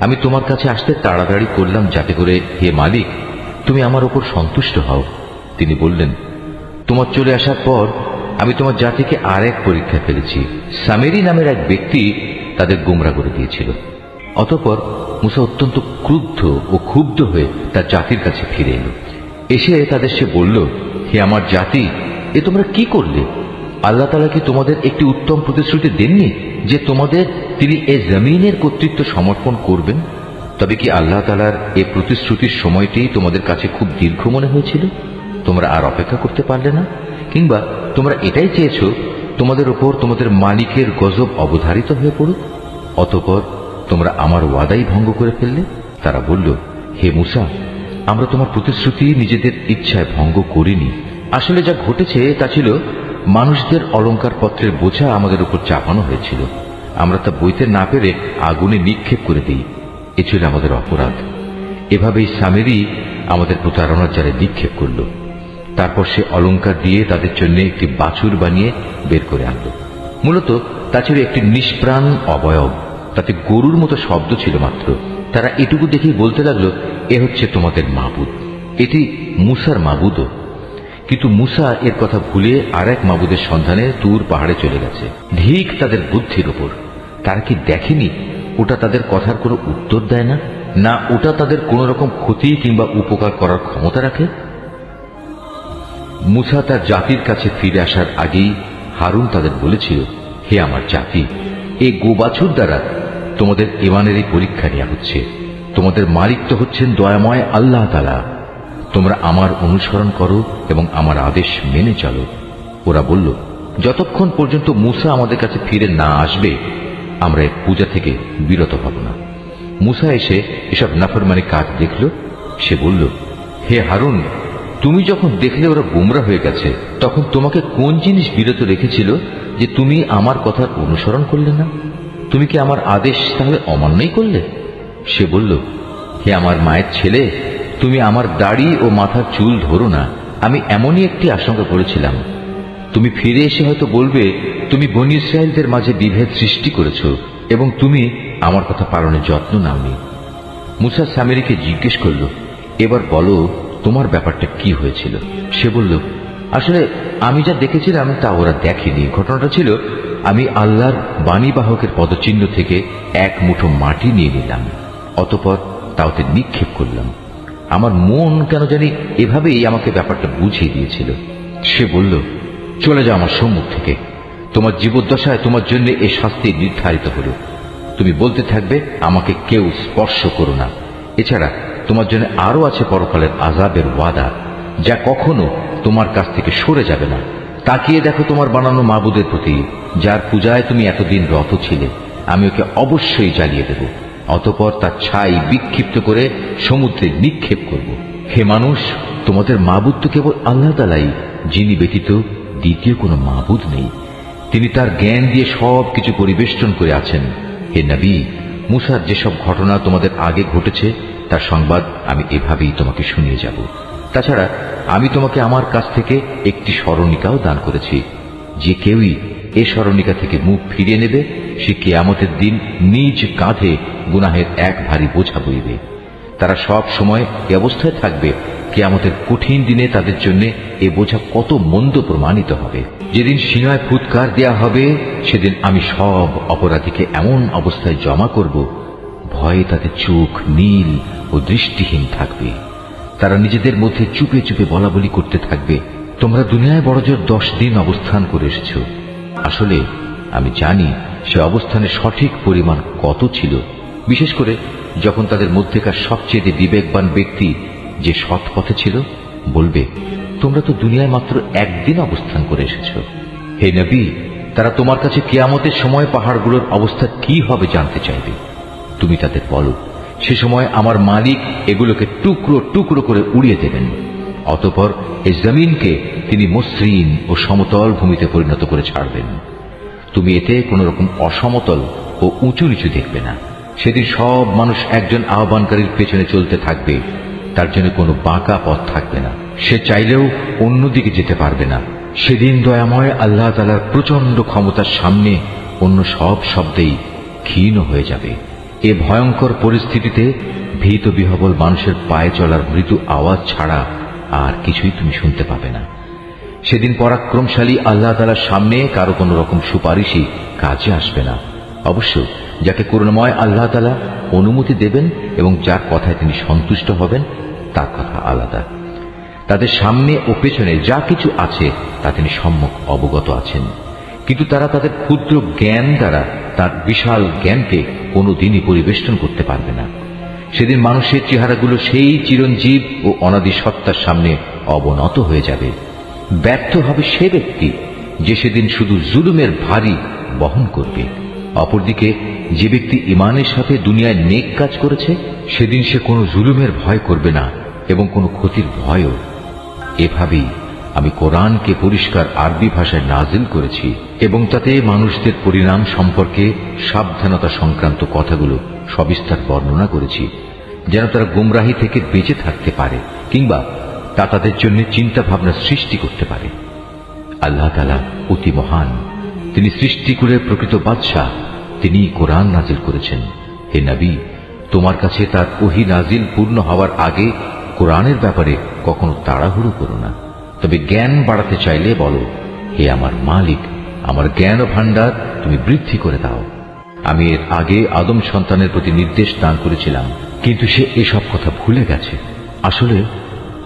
আমি তোমার কাছে আসতে তাড়াতাড়ি করলাম যাতে করে, হে মালিক, তুমি আমার উপর সন্তুষ্ট হও। তিনি বললেন, তোমার চলে আসার পর আমি তোমার জাতিকে আর এক পরীক্ষা ফেলেছি। সামেরি নামের এক ব্যক্তি তাদের গোমরা করে দিয়েছিল। অতঃপর মুসা অত্যন্ত ক্রুদ্ধ ও ক্ষুব্ধ হয়ে তার জাতির কাছে ফিরে এলো। এসে তাদের সে বলল, হে আমার জাতি, এ তোমরা কি করলে? আল্লাহ তাআলা কি তোমাদের একটি উত্তম প্রতিশ্রুতি দেননি যে তোমাদের তিনি এ জমিনের কর্তৃত্ব সমর্পণ করবেন? তবে কি আল্লাহ তাআলার এ প্রতিশ্রুতির সময়টি তোমাদের কাছে খুব দীর্ঘ মনে হয়েছিল? তোমরা আর অপেক্ষা করতে পারলে না? কিংবা তোমরা এটাই চেয়েছ তোমাদের উপর তোমাদের মালিকের গজব অবধারিত হয়ে পড়ুক, অতঃপর তোমরা আমার ওয়াদাই ভঙ্গ করে ফেললে? তারা বলল, হে মুসা, আমরা তোমার প্রতিশ্রুতি নিজেদের ইচ্ছায় ভঙ্গ করিনি। আসলে যা ঘটেছে তা ছিল, মানুষদের অলংকার পত্রের বোঝা আমাদের উপর চাপানো হয়েছিল। আমরা তা বইতে না পেরে আগুনে নিক্ষেপ করে দিই। এ ছিল আমাদের অপরাধ। এভাবেই সামেরি আমাদের প্রতারণার জালে নিক্ষেপ করল। তারপর সে অলংকার দিয়ে তাদের জন্য একটি বাছুর বানিয়ে বের করে আনল। মূলত তা ছিল একটি নিষ্প্রাণ অবয়ব, তাতে গরুর মতো শব্দ ছিল মাত্র। তারা এটুকু দেখেই বলতে লাগলো, এ হচ্ছে তোমাদের মাবুদ। এটি মুসার মাবুদও। কিন্তু মুসা এর কথা ভুলে আর এক মাবুদের সন্ধানে তুর পাহাড়ে চলে গেছে। ধিক তাদের বুদ্ধির উপর! তারা কি দেখেনি ওটা তাদের কথার কোনো উত্তর দেয় না, না ওটা তাদের কোন রকম ক্ষতি কিংবা উপকার করার ক্ষমতা রাখে? মুসা তার জাতির কাছে ফিরে আসার আগেই হারুন তাদের বলেছিল, হে আমার জাতি, এই গোবাছুর দ্বারা তোমাদের ঈমানেরই পরীক্ষা নেওয়া হচ্ছে। তোমাদের মালিক তো হচ্ছেন দয়াময় আল্লাহ তাআলা। তোমরা আমার অনুসরণ করো এবং আমার আদেশ মেনে চলো। ওরা বলল, যতক্ষণ পর্যন্ত মুসা আমাদের কাছে ফিরে না আসবে আমরা এই পূজা থেকে বিরত হব না। মুসা এসে এসব নাফরমানি কাজ দেখল। সে বলল, হে হারুন, তুমি যখন দেখলে ওরা গোমরা হয়ে গেছে, তখন তোমাকে কোন জিনিস বিরত রেখেছিল যে তুমি আমার কথার অনুসরণ করলে না? তুমি কি আমার আদেশ তাহলে অমান্যই করলে? সে বলল, হে আমার মায়ের ছেলে, তুমি আমার দাড়ি ও মাথার চুল ধরো না। আমি এমনই একটি আশঙ্কা করেছিলাম। তুমি ফিরে এসে হয়তো বলবে তুমি বনী ইসরায়েলদের মাঝে বিভেদ সৃষ্টি করেছ এবং তুমি আমার কথা পালনের যত্ন নাওনি। মুসা সামেরীকে জিজ্ঞেস করল, এবার বলো তোমার ব্যাপারটা কি হয়েছিল? সে বলল, আসলে আমি যা দেখেছিলাম তা ওরা দেখেনি। ঘটনাটা ছিল, আমি আল্লাহর বাণীবাহকের পদচিহ্ন থেকে এক মুঠো মাটি নিয়ে নিলাম, অতঃপর তাওতে নিক্ষেপ করলাম। আমার মন কেন জানি এভাবেই আমাকে ব্যাপারটা বুঝিয়ে দিয়েছিল। সে বলল, চলে যাও আমার সম্মুখ থেকে। তোমার জীবদ্দশায় তোমার জন্য এ শাস্তি নির্ধারিত হল। তুমি বলতে থাকবে, আমাকে কেউ স্পর্শ করো না। এছাড়া তোমার জন্য আরো আছে পরকালের আযাবের ওয়াদা, যা কখনো তোমার কাছ থেকে সরে যাবে না। তাকিয়ে দেখো তোমার বানানো মাবুদের প্রতি, যার পূজায় তুমি এতদিন রত ছিলে। আমি ওকে অবশ্যই জ্বালিয়ে দেব, অতঃপর তার ছাই বিক্ষিপ্ত করে সমুদ্রে নিক্ষেপ করব। হে মানুষ, তোমাদের মাবুদ তো কেবল আল্লাহ তাআলাই, যিনি ব্যতীত দ্বিতীয় কোনো মাবুদ নেই। তিনি তার জ্ঞান দিয়ে সব কিছু পরিবেষ্টন করে আছেন। হে নবী, মুসার যেসব ঘটনা তোমাদের আগে ঘটেছে তার সংবাদ আমি এভাবেই তোমাকে শুনিয়ে যাব। তাছাড়া আমি তোমাকে আমার কাছ থেকে একটি স্মরণিকাও দান করেছি। যে কেউই এ স্মরণিকা থেকে মুখ ফিরিয়ে নেবে, সে কিয়ামতের দিন নিজ কাঁধে গুনাহের এক ভারী বোঝা বইবে। তারা সব সময় এ অবস্থায় থাকবে, কিয়ামতের কঠিন দিনে তাদের জন্য এ বোঝা কত মন্দ প্রমাণিত হবে। যেদিন সিনায় ফুৎকার দেয়া হবে, সেদিন আমি সব অপরাধীকে এমন অবস্থায় জমা করব ভয়ে তাদের চোখ নীল ও দৃষ্টিহীন থাকবে। তারা নিজেদের মধ্যে চুপে চুপে বলাবলি করতে থাকবে, তোমরা দুনিয়ায় বড়জোর 10 দিন অবস্থান করে এসেছ। আসলে আমি জানি সে অবস্থানের সঠিক পরিমাণ কত ছিল, বিশেষ করে যখন তাদের মধ্যেকার সবচেয়ে বিবেকবান ব্যক্তি যে সৎ পথে ছিল বলবে, তোমরা তো দুনিয়ায় মাত্র 1 দিন অবস্থান করে এসেছ। হে নবী, তারা তোমার কাছে কিয়ামতের সময় পাহাড়গুলোর অবস্থা কি হবে জানতে চাইবে। তুমি তাদের বলো, সে সময় আমার মালিক এগুলোকে টুকরো টুকরো করে উড়িয়ে দেবেন। অতঃপর এই জমিনকে তিনি মসৃণ ও সমতল ভূমিতে পরিণত করে ছাড়বেন। তুমি এতে কোন রকম অসমতল ও উঁচু নিচু দেখবে না। সেদিন সব মানুষ একজন আহ্বানকারীর পেছনে চলতে থাকবে, তার জন্য কোনো বাঁকা পথ থাকবে না। সে চাইলেও অন্যদিকে যেতে পারবে না। সেদিন দয়াময় আল্লাহ তাআলার প্রচন্ড ক্ষমতার সামনে অন্য সব শব্দেই ক্ষীণ হয়ে যাবে। এ ভয়ঙ্কর পরিস্থিতিতে ভীত বিহবল মানুষের পায়ে চলার মৃদু আওয়াজ ছাড়া আর কিছুই তুমি শুনতে পাবে না। সেদিন পরাক্রমশালী আল্লাহ তাআলার সামনে কারো কোনো রকম সুপারিশই কাজে আসবে না। অবশ্য যাকে করুণাময় আল্লাহ তাআলা অনুমতি দেবেন এবং যার কথায় তিনি সন্তুষ্ট হবেন তার কথা আলাদা। তাদের সামনে ও পেছনে যা কিছু আছে তা তিনি সম্যক অবগত আছেন, কিন্তু তারা তাদের ক্ষুদ্র জ্ঞান দ্বারা তার বিশাল জ্ঞানকে কোনোদিনই পরিবেষ্টন করতে পারবে না। সেদিন মানুষের চেহারাগুলো সেই চিরঞ্জীব ও অনাদি সত্তার সামনে অবনত হয়ে যাবে। ব্যর্থ হবে সে ব্যক্তি যে সেদিন শুধু জুলুমের ভারী বহন করবে। অপরদিকে যে ব্যক্তি ঈমানের সাথে দুনিয়ায় নেক কাজ করেছে, সেদিন সে কোনো জুলুমের ভয় করবে না এবং কোনো ক্ষতির ভয়ও। এভাবেই আমি কোরআনকে পরিষ্কার আরবি ভাষায় নাজিল করেছি এবং তাতে মানুষদের পরিণাম সম্পর্কে সাবধানতা সংক্রান্ত কথাগুলো সবিস্তার বর্ণনা করেছি, যেন তারা গুমরাহি থেকে বেঁচে থাকতে পারে কিংবা তা তাদের জন্য চিন্তা ভাবনা সৃষ্টি করতে পারে। আল্লাহ তাআলা অতি মহান, তিনি সৃষ্টিকুলের প্রকৃত বাদশাহ, তিনি কোরআন নাজিল করেছেন। হে নবী, তোমার কাছে তার ওহী নাজিল পূর্ণ হওয়ার আগে কোরআনের ব্যাপারে কখনো তাড়াহুড়ো করো না। তবে জ্ঞান বাড়াতে চাইলে বলো, হে আমার মালিক, আমার জ্ঞান ভান্ডার তুমি বৃদ্ধি করে দাও। আমি এর আগে আদম সন্তানের প্রতি নির্দেশ দান করেছিলাম, কিন্তু সে এসব কথা ভুলে গেছে। আসলে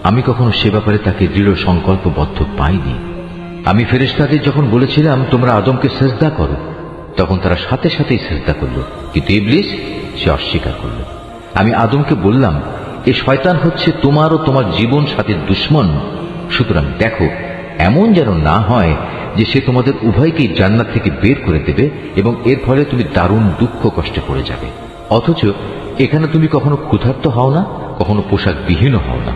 আমি কখনো সে ব্যাপারে তাকে দৃঢ় সংকল্পবদ্ধ পাইনি। আমি ফেরেশতাদের যখন বলেছিলাম তোমরা আদমকে সিজদা করো, তখন তারা সাথে সাথেই সিজদা করল, কিন্তু ইবলিস সে অস্বীকার করল। আমি আদমকে বললাম, এ শয়তান হচ্ছে তোমার ও তোমার জীবন সাথীর দুশমন, সুতরাং দেখো এমন যেন না হয় যে সে তোমাদের উভয়কেই জান্নাত থেকে বের করে দেবে এবং এর ফলে তুমি দারুণ দুঃখ কষ্টে পড়ে যাবে। অথচ এখানে তুমি কখনো ক্ষুধার্ত হও না, কখনো পোশাক বিহীন হও না।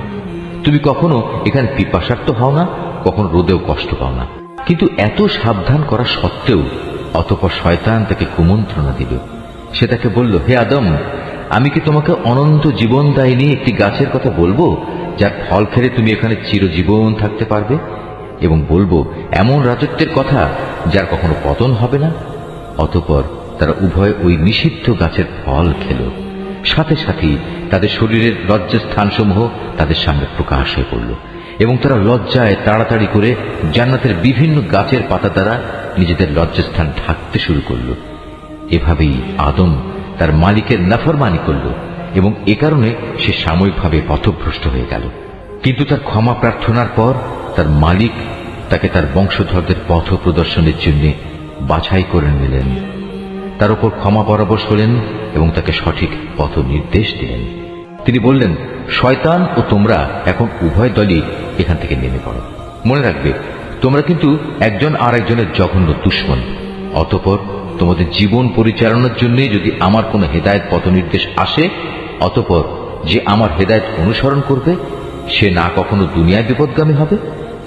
তুমি কখনো এখানে পিপাসার্ত হও না, কখনো রোদেও কষ্ট পাও না। কিন্তু এত সাবধান করা সত্ত্বেও অতঃপর শয়তান তাকে কুমন্ত্রণা দিল। সে তাকে বলল, হে আদম, আমি কি তোমাকে অনন্ত জীবনদায়িনী একটি গাছের কথা বলবো, যার ফল খেলে তুমি এখানে চিরজীবন থাকতে পারবে, এবং বলবো এমন রাজত্বের কথা যার কখনো পতন হবে না? অতঃপর তারা উভয় ওই নিষিদ্ধ গাছের ফল খেল। সাথে সাথেই তাদের শরীরের লজ্জাস্থানসমূহ তাদের সামনে প্রকাশ হয়ে পড়ল এবং তারা লজ্জায় তাড়াতাড়ি করে জান্নাতের বিভিন্ন গাছের পাতা দ্বারা নিজেদের লজ্জাস্থান ঢাকতে শুরু করল। এভাবেই আদম তার মালিকের নাফরমানি করল এবং এ কারণে সে সাময়িকভাবে পথভ্রষ্ট হয়ে গেল। কিন্তু তার ক্ষমা প্রার্থনার পর তার মালিক তাকে তার বংশধরদের পথ প্রদর্শনের জন্য বাছাই করে নিলেন, তার উপর ক্ষমা পরবশ হলেন এবং তাকে সঠিক পথ নির্দেশ দিলেন। তিনি বললেন, শয়তান ও তোমরা এখন উভয় দলই এখান থেকে নেমে পড়ো। মনে রাখবে, তোমরা কিন্তু একজন আর একজনের জঘন্য দুশমন। অতঃপর তোমাদের জীবন পরিচালনার জন্য যদি আমার কোনো হেদায়েত পথ নির্দেশ আসে, অতঃপর যে আমার হেদায়েত অনুসরণ করবে সে না কখনো দুনিয়ায় বিপদগামী হবে,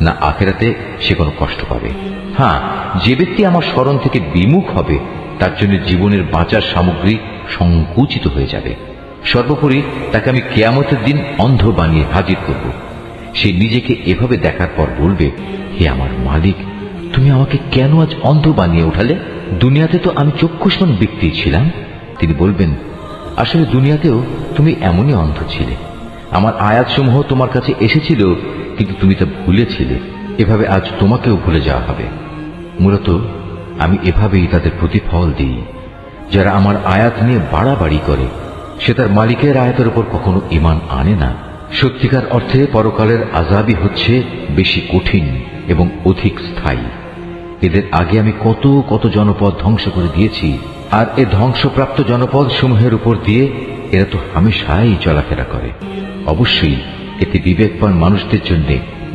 না আখিরাতে সে কোনো কষ্ট পাবে। হ্যাঁ, যে ব্যক্তি আমার স্মরণ থেকে বিমুখ হবে তার জন্য জীবনের বাঁচার সামগ্রী সংকুচিত হয়ে যাবে। সর্বোপরি তাকে আমি কিয়ামতের দিন অন্ধ বানিয়ে হাজির করব। সে নিজেকে এভাবে দেখার পর বলবে, হে আমার মালিক, তুমি আমাকে কেন আজ অন্ধ বানিয়ে উঠালে? দুনিয়াতে তো আমি চক্ষুষ্মান ব্যক্তি ছিলাম। তিনি বলবেন, আসলে দুনিয়াতেও তুমি এমনই অন্ধ ছিলে। আমার আয়াতসমূহ তোমার কাছে এসেছিল, কিন্তু তুমি তা ভুলেছিলে। এভাবে আজ তোমাকেও ভুলে যাওয়া হবে। মূলত আমি এভাবেই তাদের প্রতিফল দিই। যারা আমার আয়াত নিয়ে বাড়াবাড়ি করে সে তার মালিকের আয়াতের উপর কখনো ঈমান আনে না। সত্যিকার অর্থে পরকালের আযাবই হচ্ছে বেশি কঠিন এবং অধিক স্থায়ী। এদের আগে আমি কত কত জনপদ ধ্বংস করে দিয়েছি, আর এ ধ্বংসপ্রাপ্ত জনপদ সমূহের উপর দিয়ে এরা তো হামেশাই চলাফেরা করে। অবশ্যই এতে বিবেকবান মানুষদের জন্য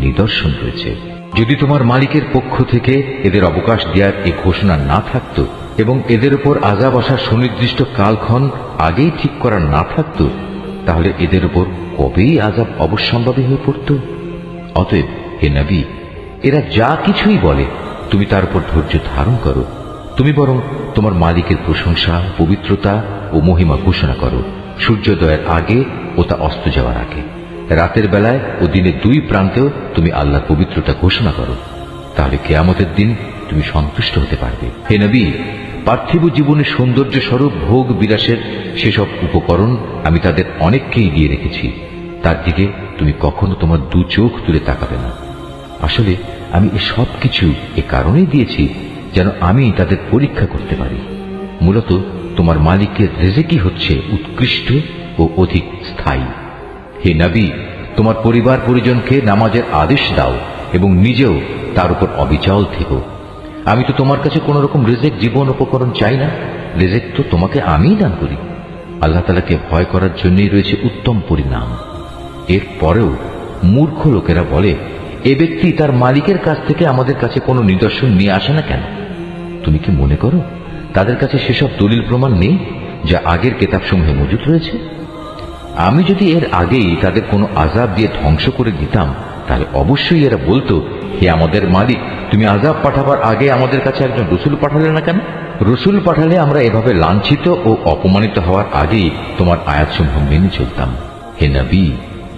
নিদর্শন রয়েছে। যদি তোমার মালিকের পক্ষ থেকে এদের অবকাশ দেওয়ার এই ঘোষণা না থাকত এবং এদের উপর আযাব আসার সুনির্দিষ্ট কালক্ষণ আগেই ঠিক করা না থাকত, তাহলে এদের উপর কবেই আযাব অবশ্যম্ভাবী হয়ে পড়ত। অতএব হে নবী, এরা যা কিছুই বলে তুমি তার উপর ধৈর্য ধারণ করো। তুমি বরং তোমার মালিকের প্রশংসা, পবিত্রতা ও মহিমা ঘোষণা করো সূর্যোদয়ের আগে ও তা অস্ত যাওয়ার আগে। রাতের বেলায় ও দিনের দুই প্রান্তেও তুমি আল্লাহর পবিত্রতা ঘোষণা করো। তাহলে কিয়ামতের দিন তুমি সন্তুষ্ট হতে পারবে। হে নবী, পার্থিব জীবনের সৌন্দর্য স্বরূপ ভোগ বিলাসের সেসব উপকরণ আমি তাদের অনেককেই দিয়ে রেখেছি। তার দিকে তুমি কখনো তোমার দু চোখ তুলে তাকাবে না। আসলে আমি এ সব কিছু এ কারণেই দিয়েছি যেন আমি তাদের পরীক্ষা করতে পারি। মূলত তোমার মালিকের রিজিকই হচ্ছে উৎকৃষ্ট ও অধিক স্থায়ী। হে নবী, তোমার পরিবার পরিজনকে নামাজের আদেশ দাও এবং নিজেও তার উপর অবিচল থেকো। আমি তো তোমার কাছে কোন রকম রিজিক জীবন উপকরণ চাই না। রিজিক তো তোমাকে আমিই দান করি। আল্লাহ তাআলাকে ভয় করার জন্যই রয়েছে উত্তম পরিণাম। এর পরেও মূর্খ লোকেরা বলে, এ ব্যক্তি তার মালিকের কাছ থেকে আমাদের কাছে কোনো নিদর্শন নিয়ে আসে না কেন? তুমি কি মনে করো তাদের কাছে সেসব দলিল প্রমাণ নেই যা আগের কিতাবসমূহে মজুদ রয়েছে? আমি যদি এর আগেই তাদের কোনো আযাব দিয়ে ধ্বংস করে দিতাম, তাহলে অবশ্যই এরা বলতো, হে আমাদের মালিক, তুমি আযাব পাঠাবার আগে আমাদের কাছে একজন রসুল পাঠালে না কেন? রসুল পাঠালে আমরা এভাবে লাঞ্ছিত ও অপমানিত হওয়ার আগেই তোমার আয়াতসমূহ মেনে চলতাম। হে নবী,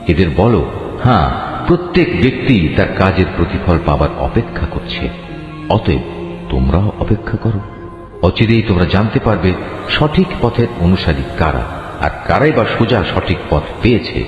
এদের বলো, হ্যাঁ, প্রত্যেক ব্যক্তি তার কাজের প্রতিফল পাবার অপেক্ষা করছে। অতএব তোমরাও অপেক্ষা করো। অচিরেই তোমরা জানতে পারবে সঠিক পথের অনুসারী কারা, আর কারাই বা সোজা সঠিক পথ পেয়েছে।